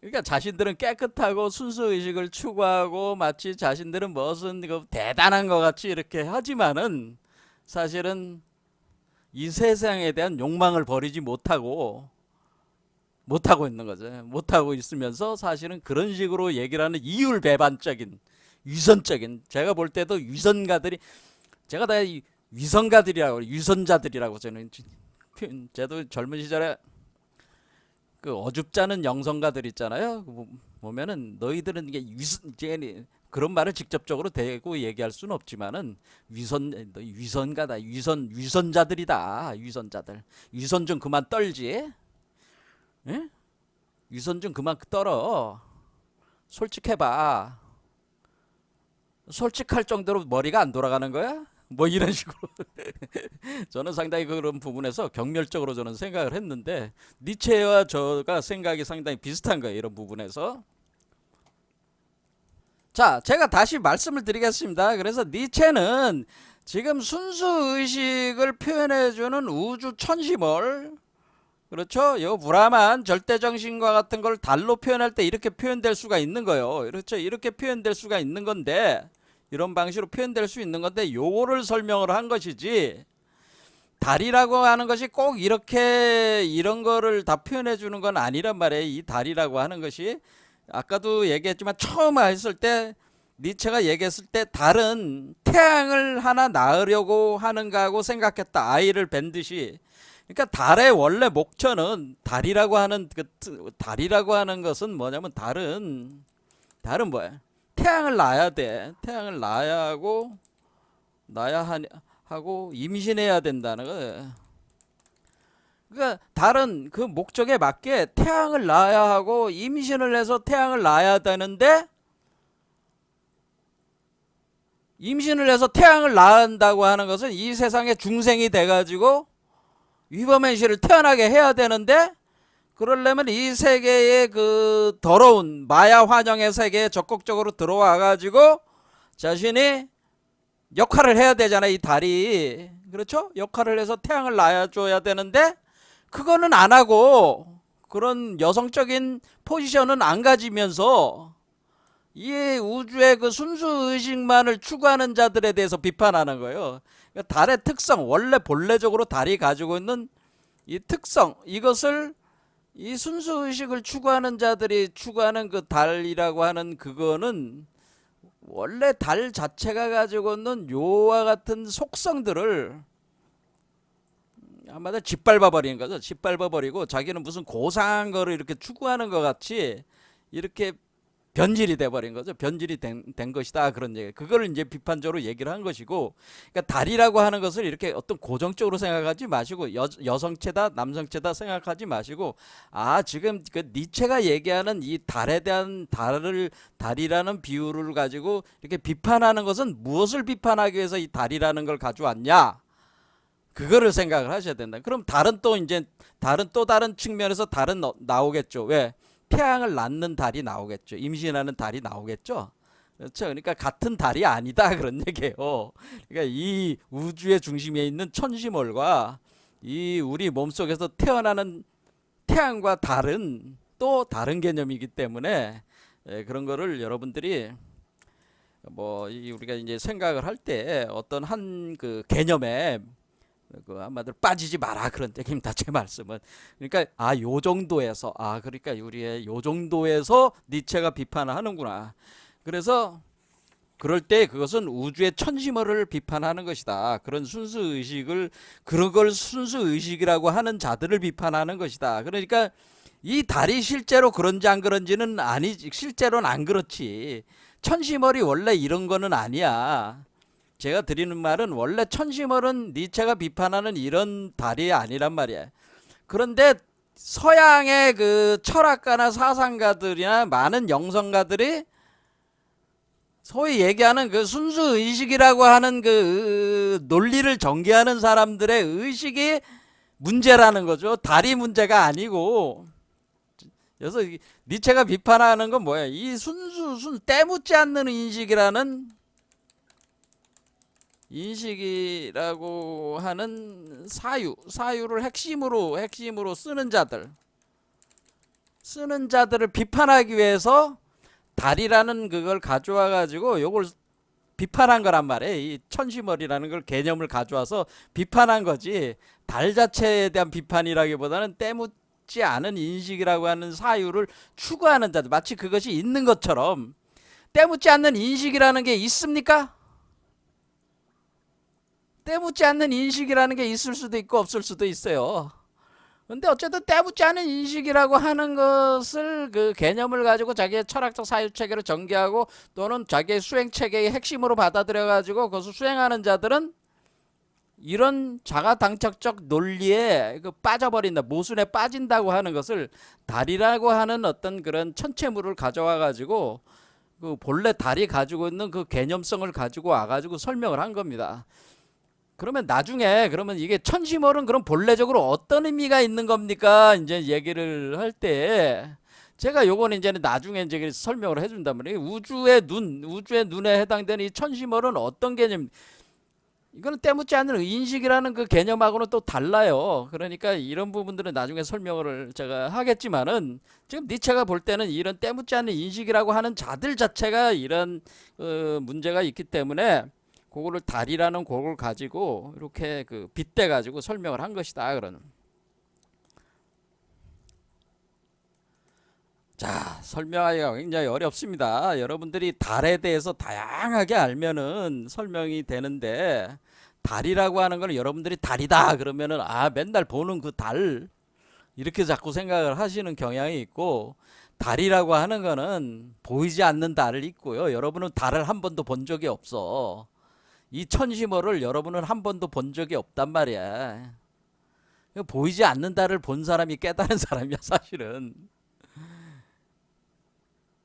Speaker 1: 그러니까 자신들은 깨끗하고 순수의식을 추구하고 마치 자신들은 무슨 대단한 것 같이 이렇게 하지만은 사실은 이 세상에 대한 욕망을 버리지 못하고 있는 거죠. 못하고 있으면서 사실은 그런 식으로 얘기를 하는 이율배반적인 위선적인, 제가 볼 때도 위선가들이, 제가 다 위선가들이라고, 위선자들이라고 저는 저도 젊은 시절에 그 어줍잖은 영성가들 있잖아요. 보면은 너희들은 이게 그런 말을 직접적으로 대고 얘기할 수는 없지만은 위선가다, 위선자들이다, 위선자들. 위선 좀 그만 떨지. 예? 위선 좀 그만 떨어. 솔직해봐. 솔직할 정도로 머리가 안 돌아가는 거야? 뭐 이런 식으로 저는 상당히 그런 부분에서 경멸적으로 저는 생각을 했는데 니체와 저가 생각이 상당히 비슷한 거예요. 이런 부분에서. 자, 제가 다시 말씀을 드리겠습니다. 그래서 니체는 지금 순수의식을 표현해주는 우주 천심을, 그렇죠? 요 브라만 절대정신과 같은 걸 달로 표현할 때 이렇게 표현될 수가 있는 거예요. 그렇죠? 이렇게 표현될 수가 있는 건데, 이런 방식으로 표현될 수 있는 건데 요거를 설명을 한 것이지, 달이라고 하는 것이 꼭 이렇게 이런 거를 다 표현해 주는 건 아니란 말이에요. 이 달이라고 하는 것이 아까도 얘기했지만 처음 했을 때 니체가 얘기했을 때 달은 태양을 하나 낳으려고 하는가 하고 생각했다. 아이를 뵌 듯이. 그러니까 달의 원래 목적은 달이라고 하는 것은 뭐냐면 달은 뭐야? 태양을 낳아야 돼. 태양을 낳아야 하고 임신해야 된다는 거예요. 그러니까 달은 그 목적에 맞게 태양을 낳아야 하고 임신을 해서 태양을 낳아야 되는데, 임신을 해서 태양을 낳는다고 하는 것은 이 세상에 중생이 돼가지고 위범의 시를 태어나게 해야 되는데, 그러려면 이 세계의 그 더러운 마야 환영의 세계에 적극적으로 들어와 가지고 자신이 역할을 해야 되잖아요. 이 달이, 그렇죠? 역할을 해서 태양을 낳아줘야 되는데 그거는 안 하고 그런 여성적인 포지션은 안 가지면서 이 우주의 그 순수의식만을 추구하는 자들에 대해서 비판하는 거예요. 그러니까 달의 특성, 원래 본래적으로 달이 가지고 있는 이 특성, 이것을 이 순수의식을 추구하는 자들이 추구하는 그 달이라고 하는 그거는 원래 달 자체가 가지고 있는 요와 같은 속성들을 아마도 짓밟아 버리는 거죠. 짓밟아 버리고 자기는 무슨 고상한 거를 이렇게 추구하는 것 같이 이렇게 변질이 돼버린 거죠. 변질이 된 것이다, 그런 얘기. 그거를 이제 비판적으로 얘기를 한 것이고, 그러니까 달이라고 하는 것을 이렇게 어떤 고정적으로 생각하지 마시고 여성체다 남성체다 생각하지 마시고, 지금 그 니체가 얘기하는 이 달에 대한 달이라는 비유를 가지고 이렇게 비판하는 것은 무엇을 비판하기 위해서 이 달이라는 걸 가져왔냐, 그거를 생각을 하셔야 된다. 그럼 달은 또 다른 측면에서 달은 나오겠죠. 왜? 태양을 낳는 달이 나오겠죠. 임신하는 달이 나오겠죠. 그렇죠. 그러니까 같은 달이 아니다 그런 얘기예요. 그러니까 이 우주의 중심에 있는 천시몰과 이 우리 몸속에서 태어나는 태양과 달은 또 다른 개념이기 때문에 그런 거를 여러분들이 뭐 우리가 이제 생각을 할 때 어떤 한 그 개념에 그 한마디로 빠지지 마라 그런 얘기입니다. 제 말씀은. 그러니까 요 정도에서 그러니까 우리의 요 정도에서 니체가 비판을 하는구나. 그래서 그럴 때 그것은 우주의 천시머를 비판하는 것이다. 그런 순수 의식을 그런 걸 순수 의식이라고 하는 자들을 비판하는 것이다. 그러니까 이 달이 실제로 그런지 안 그런지는 아니지. 실제로는 안 그렇지. 천시머리 원래 이런 거는 아니야. 제가 드리는 말은 원래 천시멀은 니체가 비판하는 이런 달이 아니란 말이야. 그런데 서양의 그 철학가나 사상가들이나 많은 영성가들이 소위 얘기하는 그 순수 의식이라고 하는 그 논리를 전개하는 사람들의 의식이 문제라는 거죠. 달이 문제가 아니고. 그래서 니체가 비판하는 건 뭐야? 이 때묻지 않는 인식이라고 하는 사유를 핵심으로 쓰는 자들을 비판하기 위해서 달이라는 그걸 가져와 가지고 요걸 비판한 거란 말이에요. 이 천시머리라는 걸 개념을 가져와서 비판한 거지. 달 자체에 대한 비판이라기보다는 때묻지 않은 인식이라고 하는 사유를 추구하는 자들, 마치 그것이 있는 것처럼. 때묻지 않는 인식이라는 게 있습니까? 때묻지 않는 인식이라는 게 있을 수도 있고 없을 수도 있어요. 근데 어쨌든 때묻지 않은 인식이라고 하는 것을 그 개념을 가지고 자기의 철학적 사유체계로 전개하고 또는 자기의 수행체계의 핵심으로 받아들여 가지고 그것을 수행하는 자들은 이런 자가당착적 논리에 빠져버린다, 모순에 빠진다고 하는 것을 달이라고 하는 어떤 그런 천체물을 가져와 가지고 그 본래 달이 가지고 있는 그 개념성을 가지고 와 가지고 설명을 한 겁니다. 그러면 나중에 그러면 이게 천시멀은 그럼 본래적으로 어떤 의미가 있는 겁니까? 이제 얘기를 할 때 제가 요거는 이제는 나중에 이제 설명을 해준단 말이에요. 우주의 눈에 해당되는 이 천시멀은 어떤 개념? 이거는 때묻지 않는 인식이라는 그 개념하고는 또 달라요. 그러니까 이런 부분들은 나중에 설명을 제가 하겠지만은 지금 니체가 볼 때는 이런 때묻지 않는 인식이라고 하는 자들 자체가 이런 문제가 있기 때문에. 그거를 달이라는 그걸 가지고 이렇게 그 빗대 가지고 설명을 한 것이다. 그러는. 자, 설명하기가 굉장히 어렵습니다. 여러분들이 달에 대해서 다양하게 알면은 설명이 되는데 달이라고 하는 걸 여러분들이 달이다 그러면은 맨날 보는 그 달 이렇게 자꾸 생각을 하시는 경향이 있고 달이라고 하는 거는 보이지 않는 달을 있고요. 여러분은 달을 한 번도 본 적이 없어. 이 천시멀을 여러분은 한 번도 본 적이 없단 말이야. 보이지 않는 달을 본 사람이 깨달은 사람이야 사실은.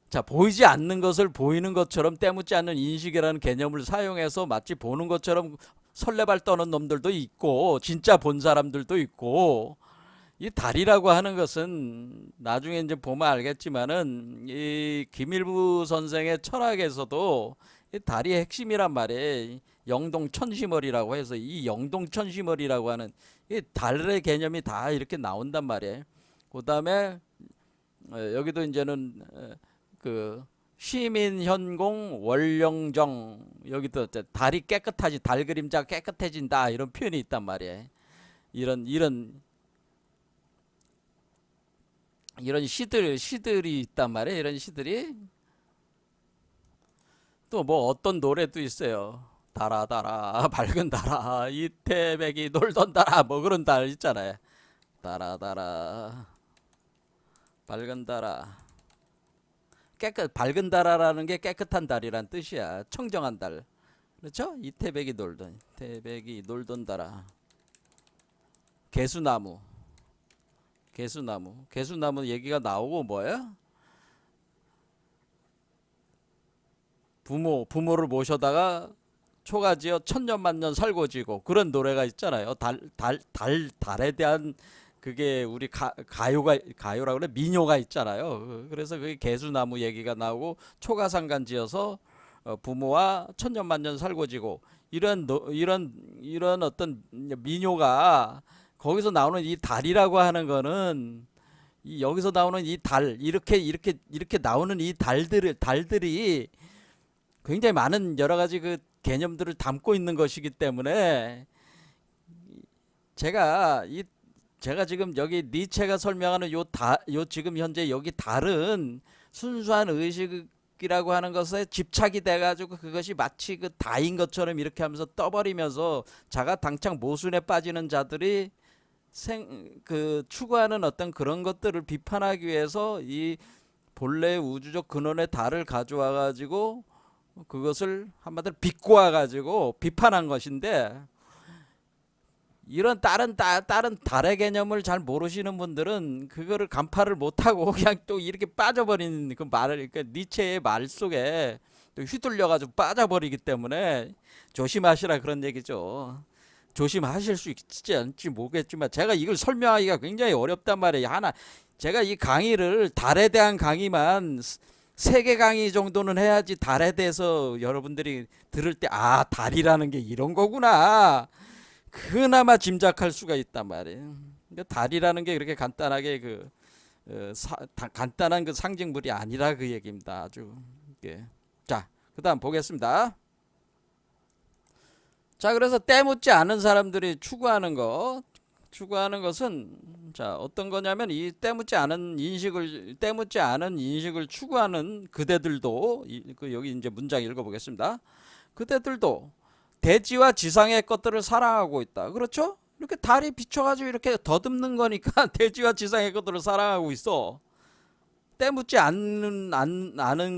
Speaker 1: 자, 보이지 않는 것을 보이는 것처럼 때묻지 않는 인식이라는 개념을 사용해서 마치 보는 것처럼 설레발 떠는 놈들도 있고 진짜 본 사람들도 있고 이 달이라고 하는 것은 나중에 이제 보면 알겠지만은 이 김일부 선생의 철학에서도 이 달이 핵심이란 말이에요. 영동천시멀이라고 해서 이 영동천시멀이라고 하는 이 달의 개념이 다 이렇게 나온단 말이에요. 그 다음에 여기도 이제는 그 시민현공 월령정 여기도 달이 깨끗하지 달 그림자가 깨끗해진다 이런 표현이 있단 말이에요. 이런 시들이 있단 말이에요. 이런 시들이 또 뭐 어떤 노래도 있어요. 달아 달아 밝은 달아 이태백이 놀던 달아 뭐 그런 달 있잖아요. 달아 달아 밝은 달아 밝은 달아라는 게 깨끗한 달이란 뜻이야. 청정한 달. 그렇죠? 이태백이 놀던 달아. 개수나무 얘기가 나오고 뭐야? 부모를 모셔다가 초가지어 천년만년 살고 지고 그런 노래가 있잖아요. 달에 대한 그게 우리 가요라 그래 민요가 있잖아요. 그래서 그 개수나무 얘기가 나오고 초가상간지어서 부모와 천년만년 살고지고 이런 어떤 민요가 거기서 나오는 이 달이라고 하는 거는 여기서 나오는 이 달 이렇게 나오는 이 달들이 굉장히 많은 여러 가지 그 개념들을 담고 있는 것이기 때문에 제가 지금 여기 니체가 설명하는 요 지금 현재 여기 달은 순수한 의식이라고 하는 것에 집착이 돼가지고 그것이 마치 그 다인 것처럼 이렇게 하면서 떠버리면서 자가 당창 모순에 빠지는 자들이 추구하는 어떤 그런 것들을 비판하기 위해서 이 본래의 우주적 근원의 달을 가져와 가지고 그것을 한마디로 비꼬아 가지고 비판한 것인데, 이런 다른 달의 개념을 잘 모르시는 분들은 그거를 간파를 못하고 그냥 또 이렇게 빠져버리는 그 말을, 그러니까 니체의 말 속에 또 휘둘려가지고 빠져버리기 때문에 조심하시라 그런 얘기죠. 조심하실 수 있지 않을지 모르겠지만 제가 이걸 설명하기가 굉장히 어렵단 말이에요. 제가 이 강의를 달에 대한 강의만 3개 강의 정도는 해야지 달에 대해서 여러분들이 들을 때 달이라는 게 이런 거구나 그나마 짐작할 수가 있단 말이에요. 그러니까 달이라는 게 그렇게 간단하게 간단한 그 상징물이 아니라 그 얘기입니다. 아주. 자, 그다음 보겠습니다. 자, 그래서 때묻지 않은 사람들이 추구하는 것은 자, 어떤 거냐면 이 때묻지 않은 인식을 추구하는 그대들도 여기 이제 문장 읽어보겠습니다. 그대들도 대지와 지상의 것들을 사랑하고 있다. 그렇죠? 이렇게 달이 비춰가지고 이렇게 더듬는 거니까 대지와 지상의 것들을 사랑하고 있어. 때묻지 않은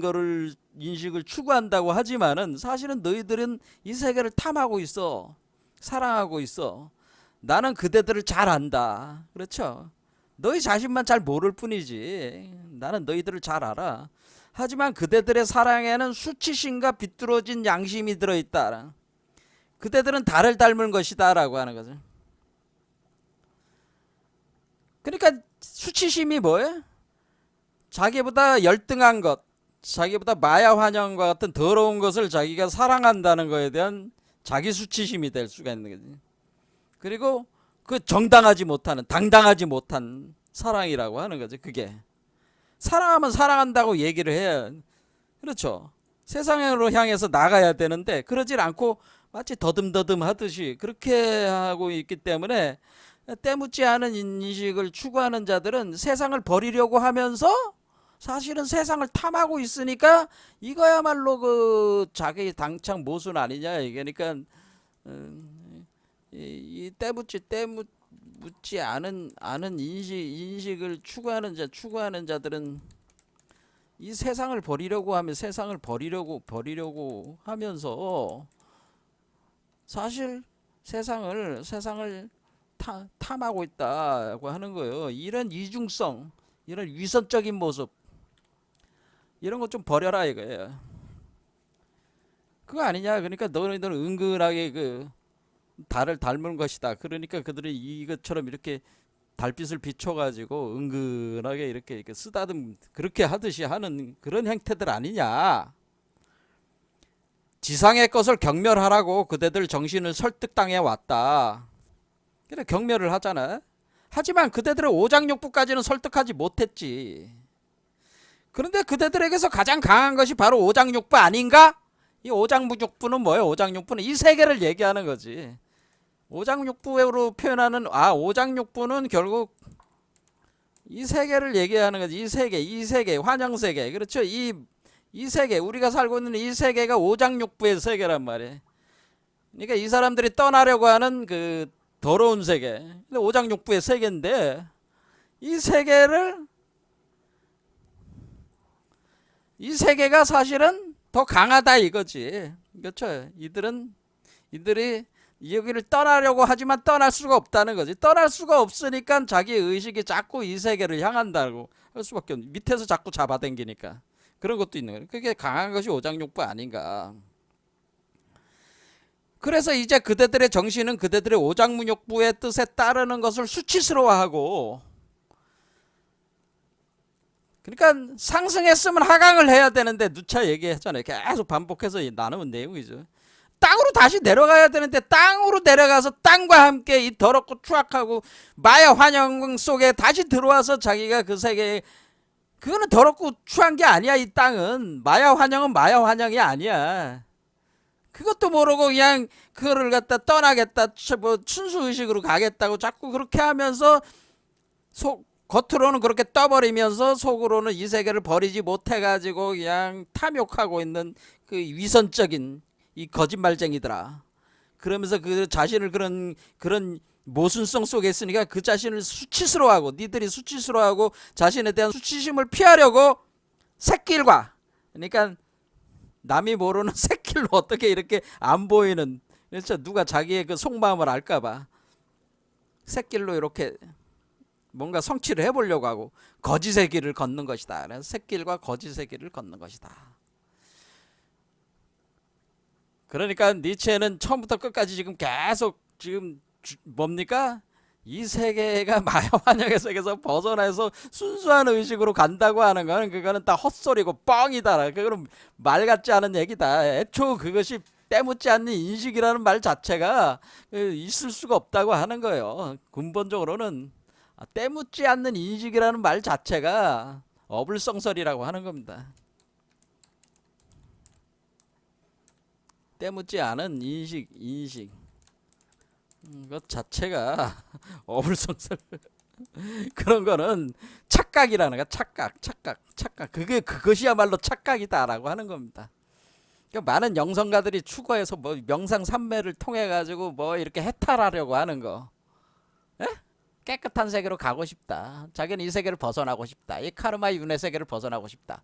Speaker 1: 거를 인식을 추구한다고 하지만은 사실은 너희들은 이 세계를 탐하고 있어. 사랑하고 있어. 나는 그대들을 잘 안다. 그렇죠? 너희 자신만 잘 모를 뿐이지. 나는 너희들을 잘 알아. 하지만 그대들의 사랑에는 수치심과 비뚤어진 양심이 들어있다. 그대들은 달을 닮은 것이다 라고 하는 거죠. 그러니까 수치심이 뭐예요? 자기보다 열등한 것, 자기보다 마야 환영과 같은 더러운 것을 자기가 사랑한다는 것에 대한 자기 수치심이 될 수가 있는 거지. 그리고 그 당당하지 못한 사랑이라고 하는 거죠. 그게 사랑하면 사랑한다고 얘기를 해야, 그렇죠? 세상으로 향해서 나가야 되는데 그러질 않고 마치 더듬더듬 하듯이 그렇게 하고 있기 때문에 때묻지 않은 인식을 추구하는 자들은 세상을 버리려고 하면서 사실은 세상을 탐하고 있으니까 이거야말로 그 자기 당창 모순 아니냐 이게. 그러니까 이 때묻지 않은 인식을 추구하는 자들은 이 세상을 버리려고 하면서 사실 세상을 탐하고 있다고 하는 거예요. 이런 이중성, 이런 위선적인 모습, 이런 거 좀 버려라 이거예요. 그거 아니냐? 그러니까 너희들은 은근하게 그 달을 닮은 것이다. 그러니까 그들이 이것처럼 이렇게 달빛을 비춰가지고 은근하게 이렇게 쓰다듬 그렇게 하듯이 하는 그런 행태들 아니냐? 지상의 것을 경멸하라고 그대들 정신을 설득당해 왔다. 그래 경멸을 하잖아. 하지만 그대들의 오장육부까지는 설득하지 못했지. 그런데 그대들에게서 가장 강한 것이 바로 오장육부 아닌가? 이 오장육부는 뭐예요? 오장육부는 이 세계를 얘기하는 거지. 오장육부로 표현하는 오장육부는 결국 이 세계를 얘기하는 거지. 이 세계, 환영세계. 그렇죠? 이 세계, 우리가 살고 있는 이 세계가 오장육부의 세계란 말이에요. 그러니까 이 사람들이 떠나려고 하는 그 더러운 세계, 오장육부의 세계인데 이 세계가 사실은 더 강하다 이거지. 그렇죠? 이들이 여기를 떠나려고 하지만 떠날 수가 없다는 거지. 떠날 수가 없으니까 자기 의식이 자꾸 이 세계를 향한다고 할 수밖에 없는, 밑에서 자꾸 그래서 이제 그대들의 정신은 그대들의 오장문욕부의 뜻에 따르는 것을 수치스러워하고, 그러니까 상승했으면 하강을 해야 되는데, 누차 얘기했잖아요. 계속 반복해서 나누는 내용이죠. 땅으로 다시 내려가야 되는데 땅으로 내려가서 땅과 함께 이 더럽고 추악하고 마야 환영 속에 다시 들어와서 자기가 그 세계에, 그거는 더럽고 추한 게 아니야. 이 땅은 마야 환영은 마야 환영이 아니야. 그것도 모르고 그냥 그거를 갖다 떠나겠다, 뭐 춘수의식으로 가겠다고 자꾸 그렇게 하면서 겉으로는 그렇게 떠버리면서 속으로는 이 세계를 버리지 못해가지고 그냥 탐욕하고 있는 그 위선적인 이 거짓말쟁이들아. 그러면서 그 자신을 그런 모순성 속에 있으니까 그 자신을 수치스러워하고, 니들이 수치스러워하고 자신에 대한 수치심을 피하려고 새끼일과, 그러니까 남이 모르는 새끼로 어떻게 이렇게 안 보이는, 그래서 누가 자기의 그 속마음을 알까봐 새끼로 이렇게 뭔가 성취를 해보려고 하고 거짓의 길을 걷는 것이다. 그래서 새끼일과 거짓의 길을 걷는 것이다. 그러니까 니체는 처음부터 끝까지 지금 계속 지금 뭡니까? 이 세계가 마야환영의 세계에서 벗어나서 순수한 의식으로 간다고 하는 거는, 그거는 다 헛소리고 뻥이다. 그거는 말 같지 않은 얘기다. 애초 그것이 때묻지 않는 인식이라는 말 자체가 있을 수가 없다고 하는 거예요. 근본적으로는 때묻지 않는 인식이라는 말 자체가 어불성설이라고 하는 겁니다. 때묻지 않은 인식 그 자체가 어불성설. 그런 거는 착각이라는 거야. 착각. 그것이야말로 착각이다라고 하는 겁니다. 그러니까 많은 영성가들이 추구해서 뭐 명상삼매를 통해 가지고 뭐 이렇게 해탈하려고 하는 거, 에? 깨끗한 세계로 가고 싶다. 자기는 이 세계를 벗어나고 싶다. 이 카르마 윤회 세계를 벗어나고 싶다.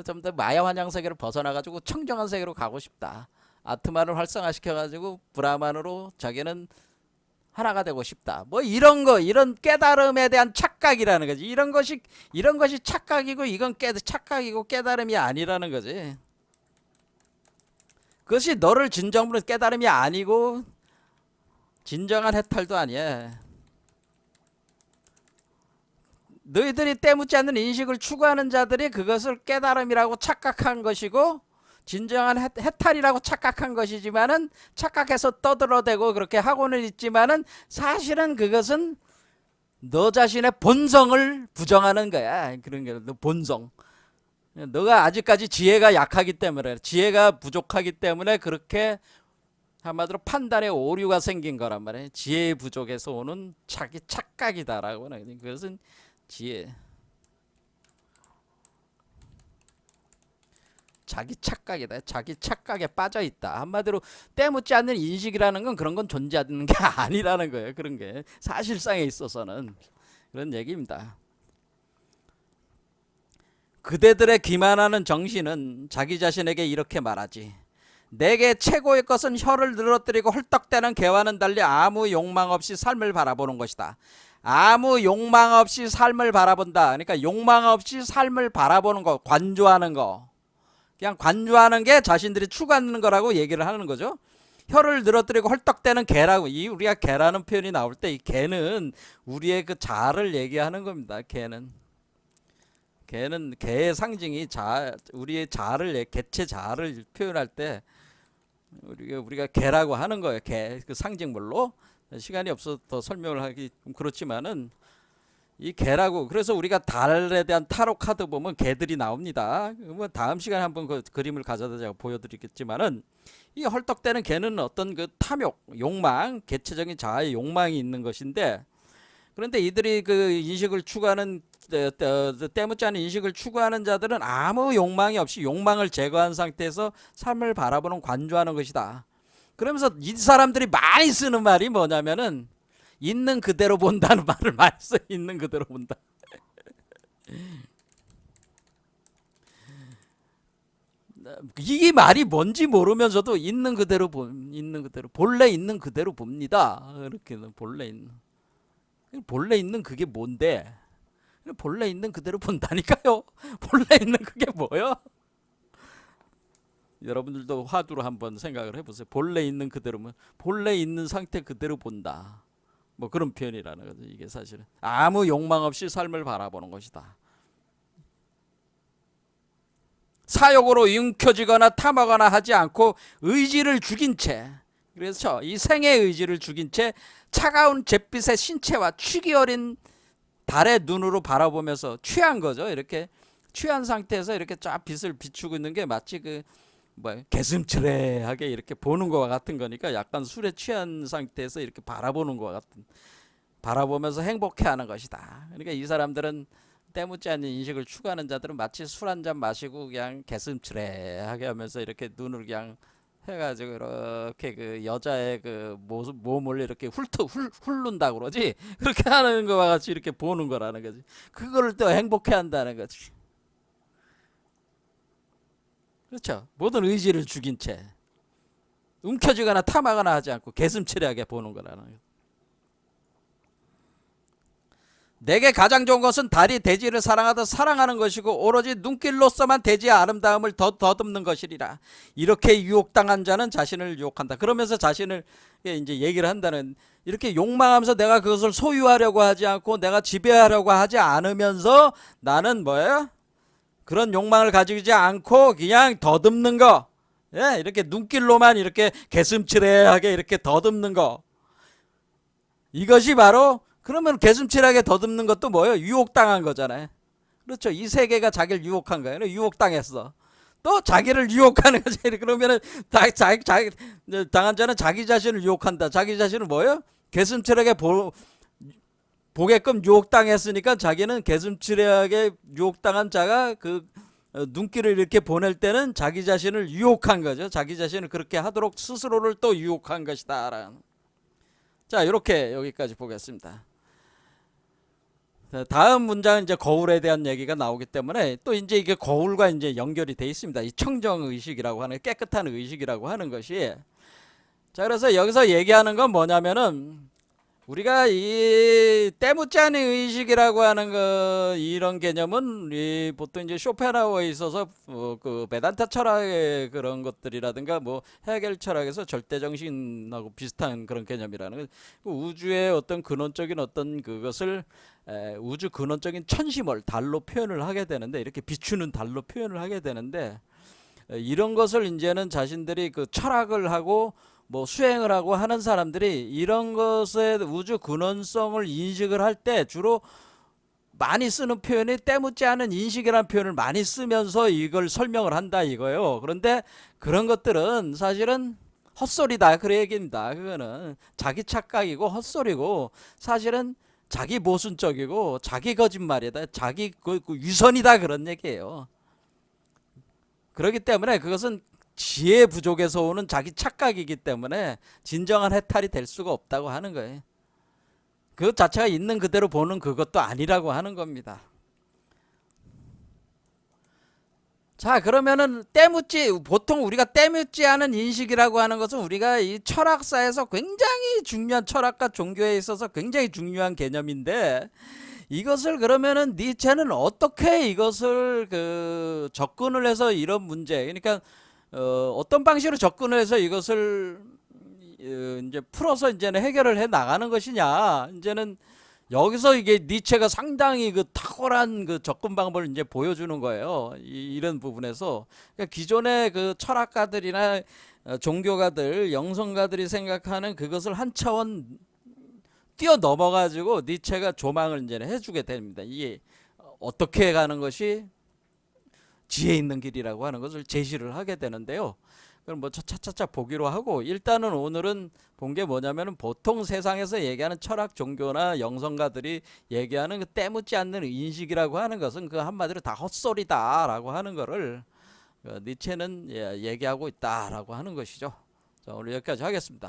Speaker 1: 좀 더 마야 환영 세계를 벗어나 가지고 청정한 세계로 가고 싶다. 아트만을 활성화시켜 가지고 브라만으로 자기는 하나가 되고 싶다. 뭐 이런 거, 이런 깨달음에 대한 착각이라는 거지. 이런 것이 착각이고, 이건 착각이고 깨달음이 아니라는 거지. 그것이 너를 진정으로 깨달음이 아니고 진정한 해탈도 아니야. 너희들이 때묻지 않는 인식을 추구하는 자들이 그것을 깨달음이라고 착각한 것이고, 진정한 해탈이라고 착각한 것이지만은, 착각해서 떠들어대고 그렇게 하고는 있지만은 사실은 그것은 너 자신의 본성을 부정하는 거야. 그런 게 너 본성. 너가 아직까지 지혜가 약하기 때문에, 지혜가 부족하기 때문에 그렇게 한마디로 판단에 오류가 생긴 거란 말이에요. 지혜의 부족에서 오는 자기 착각이다라고 하는, 그것은 지혜. 자기 착각이다. 자기 착각에 빠져 있다. 한마디로 때묻지 않는 인식이라는 건 그런 건 존재하는 게 아니라는 거예요. 그런 게 사실상에 있어서는 그런 얘기입니다. 그대들의 기만하는 정신은 자기 자신에게 이렇게 말하지. 내게 최고의 것은 혀를 늘어뜨리고 헐떡대는 개와는 달리 아무 욕망 없이 삶을 바라보는 것이다. 아무 욕망 없이 삶을 바라본다. 그러니까 욕망 없이 삶을 바라보는 거, 관조하는 거. 그냥 관조하는 게 자신들이 추구하는 거라고 얘기를 하는 거죠. 혀를 늘어뜨리고 헐떡대는 개라고, 이 우리가 개라는 표현이 나올 때 이 개는 우리의 그 자아를 얘기하는 겁니다. 개는 개의 상징이 우리의 자아를, 개체 자아를 표현할 때 우리가 개라고 하는 거예요. 개, 그 상징물로. 시간이 없어서 더 설명을 하기 좀 그렇지만은 이 개라고. 그래서 우리가 달에 대한 타로 카드 보면 개들이 나옵니다. 뭐 다음 시간에 한번 그 그림을 가져다 제가 보여드리겠지만은, 이 헐떡대는 개는 어떤 그 탐욕, 욕망, 개체적인 자아의 욕망이 있는 것인데, 그런데 이들이 그 인식을 추구하는, 때묻지 않은 인식을 추구하는 자들은 아무 욕망이 없이 욕망을 제거한 상태에서 삶을 바라보는, 관조하는 것이다. 그러면서 이 사람들이 많이 쓰는 말이 뭐냐면은, 있는 그대로 본다는 말을 많이 써. 있는 그대로 본다. 이 말이 뭔지 모르면서도 있는 그대로 본래 있는 그대로 봅니다. 이렇게 본래 있는 그게 뭔데? 본래 있는 그대로 본다니까요. 본래 있는 그게 뭐요? 여러분들도 화두로 한번 생각을 해보세요. 본래 있는 그대로면 본래 있는 상태 그대로 본다. 뭐 그런 표현이라는 거죠. 이게 사실은 아무 욕망 없이 삶을 바라보는 것이다. 사욕으로 움켜쥐거나 탐하거나 하지 않고 의지를 죽인 채, 그래서 이 생의 의지를 죽인 채 차가운 잿빛의 신체와 취기 어린 달의 눈으로 바라보면서 취한 거죠. 이렇게 취한 상태에서 이렇게 쫙 빛을 비추고 있는 게 마치 그 개슴츠레하게 이렇게 보는 것과 같은 거니까 약간 술에 취한 상태에서 이렇게 바라보는 것과 같은, 바라보면서 행복해하는 것이다. 그러니까 이 사람들은 때묻지 않는 인식을 추구하는 자들은 마치 술 한 잔 마시고 그냥 개슴츠레하게 하면서 이렇게 눈을 그냥 해가지고 이렇게 그 여자의 그 몸을 이렇게 훑는다 그러지, 그렇게 하는 것과 같이 이렇게 보는 거라는 거지. 그거를 또 행복해한다는 거지. 그렇죠. 모든 의지를 죽인 채 움켜쥐거나 탐하거나 하지 않고 개슴츠레하게 보는 거라는 거예요. 내게 가장 좋은 것은 달이 대지를 사랑하듯 사랑하는 것이고 오로지 눈길로서만 대지의 아름다움을 더듬는 것이리라. 이렇게 유혹당한 자는 자신을 유혹한다. 그러면서 자신을 이제 얘기를 한다는, 이렇게 욕망하면서 내가 그것을 소유하려고 하지 않고 내가 지배하려고 하지 않으면서 나는 뭐예요? 그런 욕망을 가지지 않고 그냥 더듬는 거. 예, 이렇게 눈길로만 이렇게 개슴츠레하게 이렇게 더듬는 거. 이것이 바로, 그러면 개슴츠레하게 더듬는 것도 뭐예요? 유혹당한 거잖아요. 그렇죠. 이 세계가 자기를 유혹한 거예요. 유혹당했어. 또 자기를 유혹하는 거지. 그러면은 당한 자는 자기 자신을 유혹한다. 자기 자신을 뭐예요? 개슴츠레하게 보게끔 유혹당했으니까 자기는 개슴츠레하게 유혹당한 자가 그 눈길을 이렇게 보낼 때는 자기 자신을 유혹한 거죠. 자기 자신을 그렇게 하도록 스스로를 또 유혹한 것이다. 자, 이렇게 여기까지 보겠습니다. 다음 문장은 이제 거울에 대한 얘기가 나오기 때문에 또 이제 이게 거울과 이제 연결이 돼 있습니다. 이 청정 의식이라고 하는, 깨끗한 의식이라고 하는 것이. 자, 그래서 여기서 얘기하는 건 뭐냐면은 우리가 이 때묻지 않은 의식이라고 하는 거, 이런 개념은 보통 이제 쇼펜하우어에 있어서 그 베단타 철학의 그런 것들이라든가 뭐 헤겔 철학에서 절대정신하고 비슷한 그런 개념이라는 거. 우주의 어떤 근원적인 어떤 그것을 우주 근원적인 천심을 달로 표현을 하게 되는데, 이렇게 비추는 달로 표현을 하게 되는데, 이런 것을 이제는 자신들이 그 철학을 하고 뭐 수행을 하고 하는 사람들이 이런 것의 우주 근원성을 인식을 할 때 주로 많이 쓰는 표현이 때묻지 않은 인식이라는 표현을 많이 쓰면서 이걸 설명을 한다 이거예요. 그런데 그런 것들은 사실은 헛소리다, 그 얘기입니다. 그거는 자기 착각이고 헛소리고 사실은 자기 모순적이고 자기 거짓말이다, 자기 그 위선이다, 그런 얘기예요. 그렇기 때문에 그것은 지혜 부족에서 오는 자기 착각이기 때문에 진정한 해탈이 될 수가 없다고 하는 거예요. 그 자체가 있는 그대로 보는 그것도 아니라고 하는 겁니다. 자, 그러면은 보통 우리가 때묻지 않은 인식이라고 하는 것은 우리가 이 철학사에서 굉장히 중요한, 철학과 종교에 있어서 굉장히 중요한 개념인데, 이것을 그러면은 니체는 어떻게 이것을 그 접근을 해서 이런 문제, 그러니까 어떤 방식으로 접근을 해서 이것을 이제 풀어서 이제는 해결을 해 나가는 것이냐. 이제는 여기서 이게 니체가 상당히 그 탁월한 그 접근 방법을 이제 보여주는 거예요. 이런 부분에서. 그러니까 기존의 그 철학가들이나 종교가들, 영성가들이 생각하는 그것을 한 차원 뛰어넘어 가지고 니체가 조망을 이제 해주게 됩니다. 이게 어떻게 가는 것이 지혜 있는 길이라고 하는 것을 제시를 하게 되는데요. 그럼 뭐 차차차 보기로 하고, 일단은 오늘은 본 게 뭐냐면은 보통 세상에서 얘기하는 철학 종교나 영성가들이 얘기하는 그 때묻지 않는 인식이라고 하는 것은 그 한마디로 다 헛소리다라고 하는 거를 니체는 얘기하고 있다라고 하는 것이죠. 자, 오늘 여기까지 하겠습니다.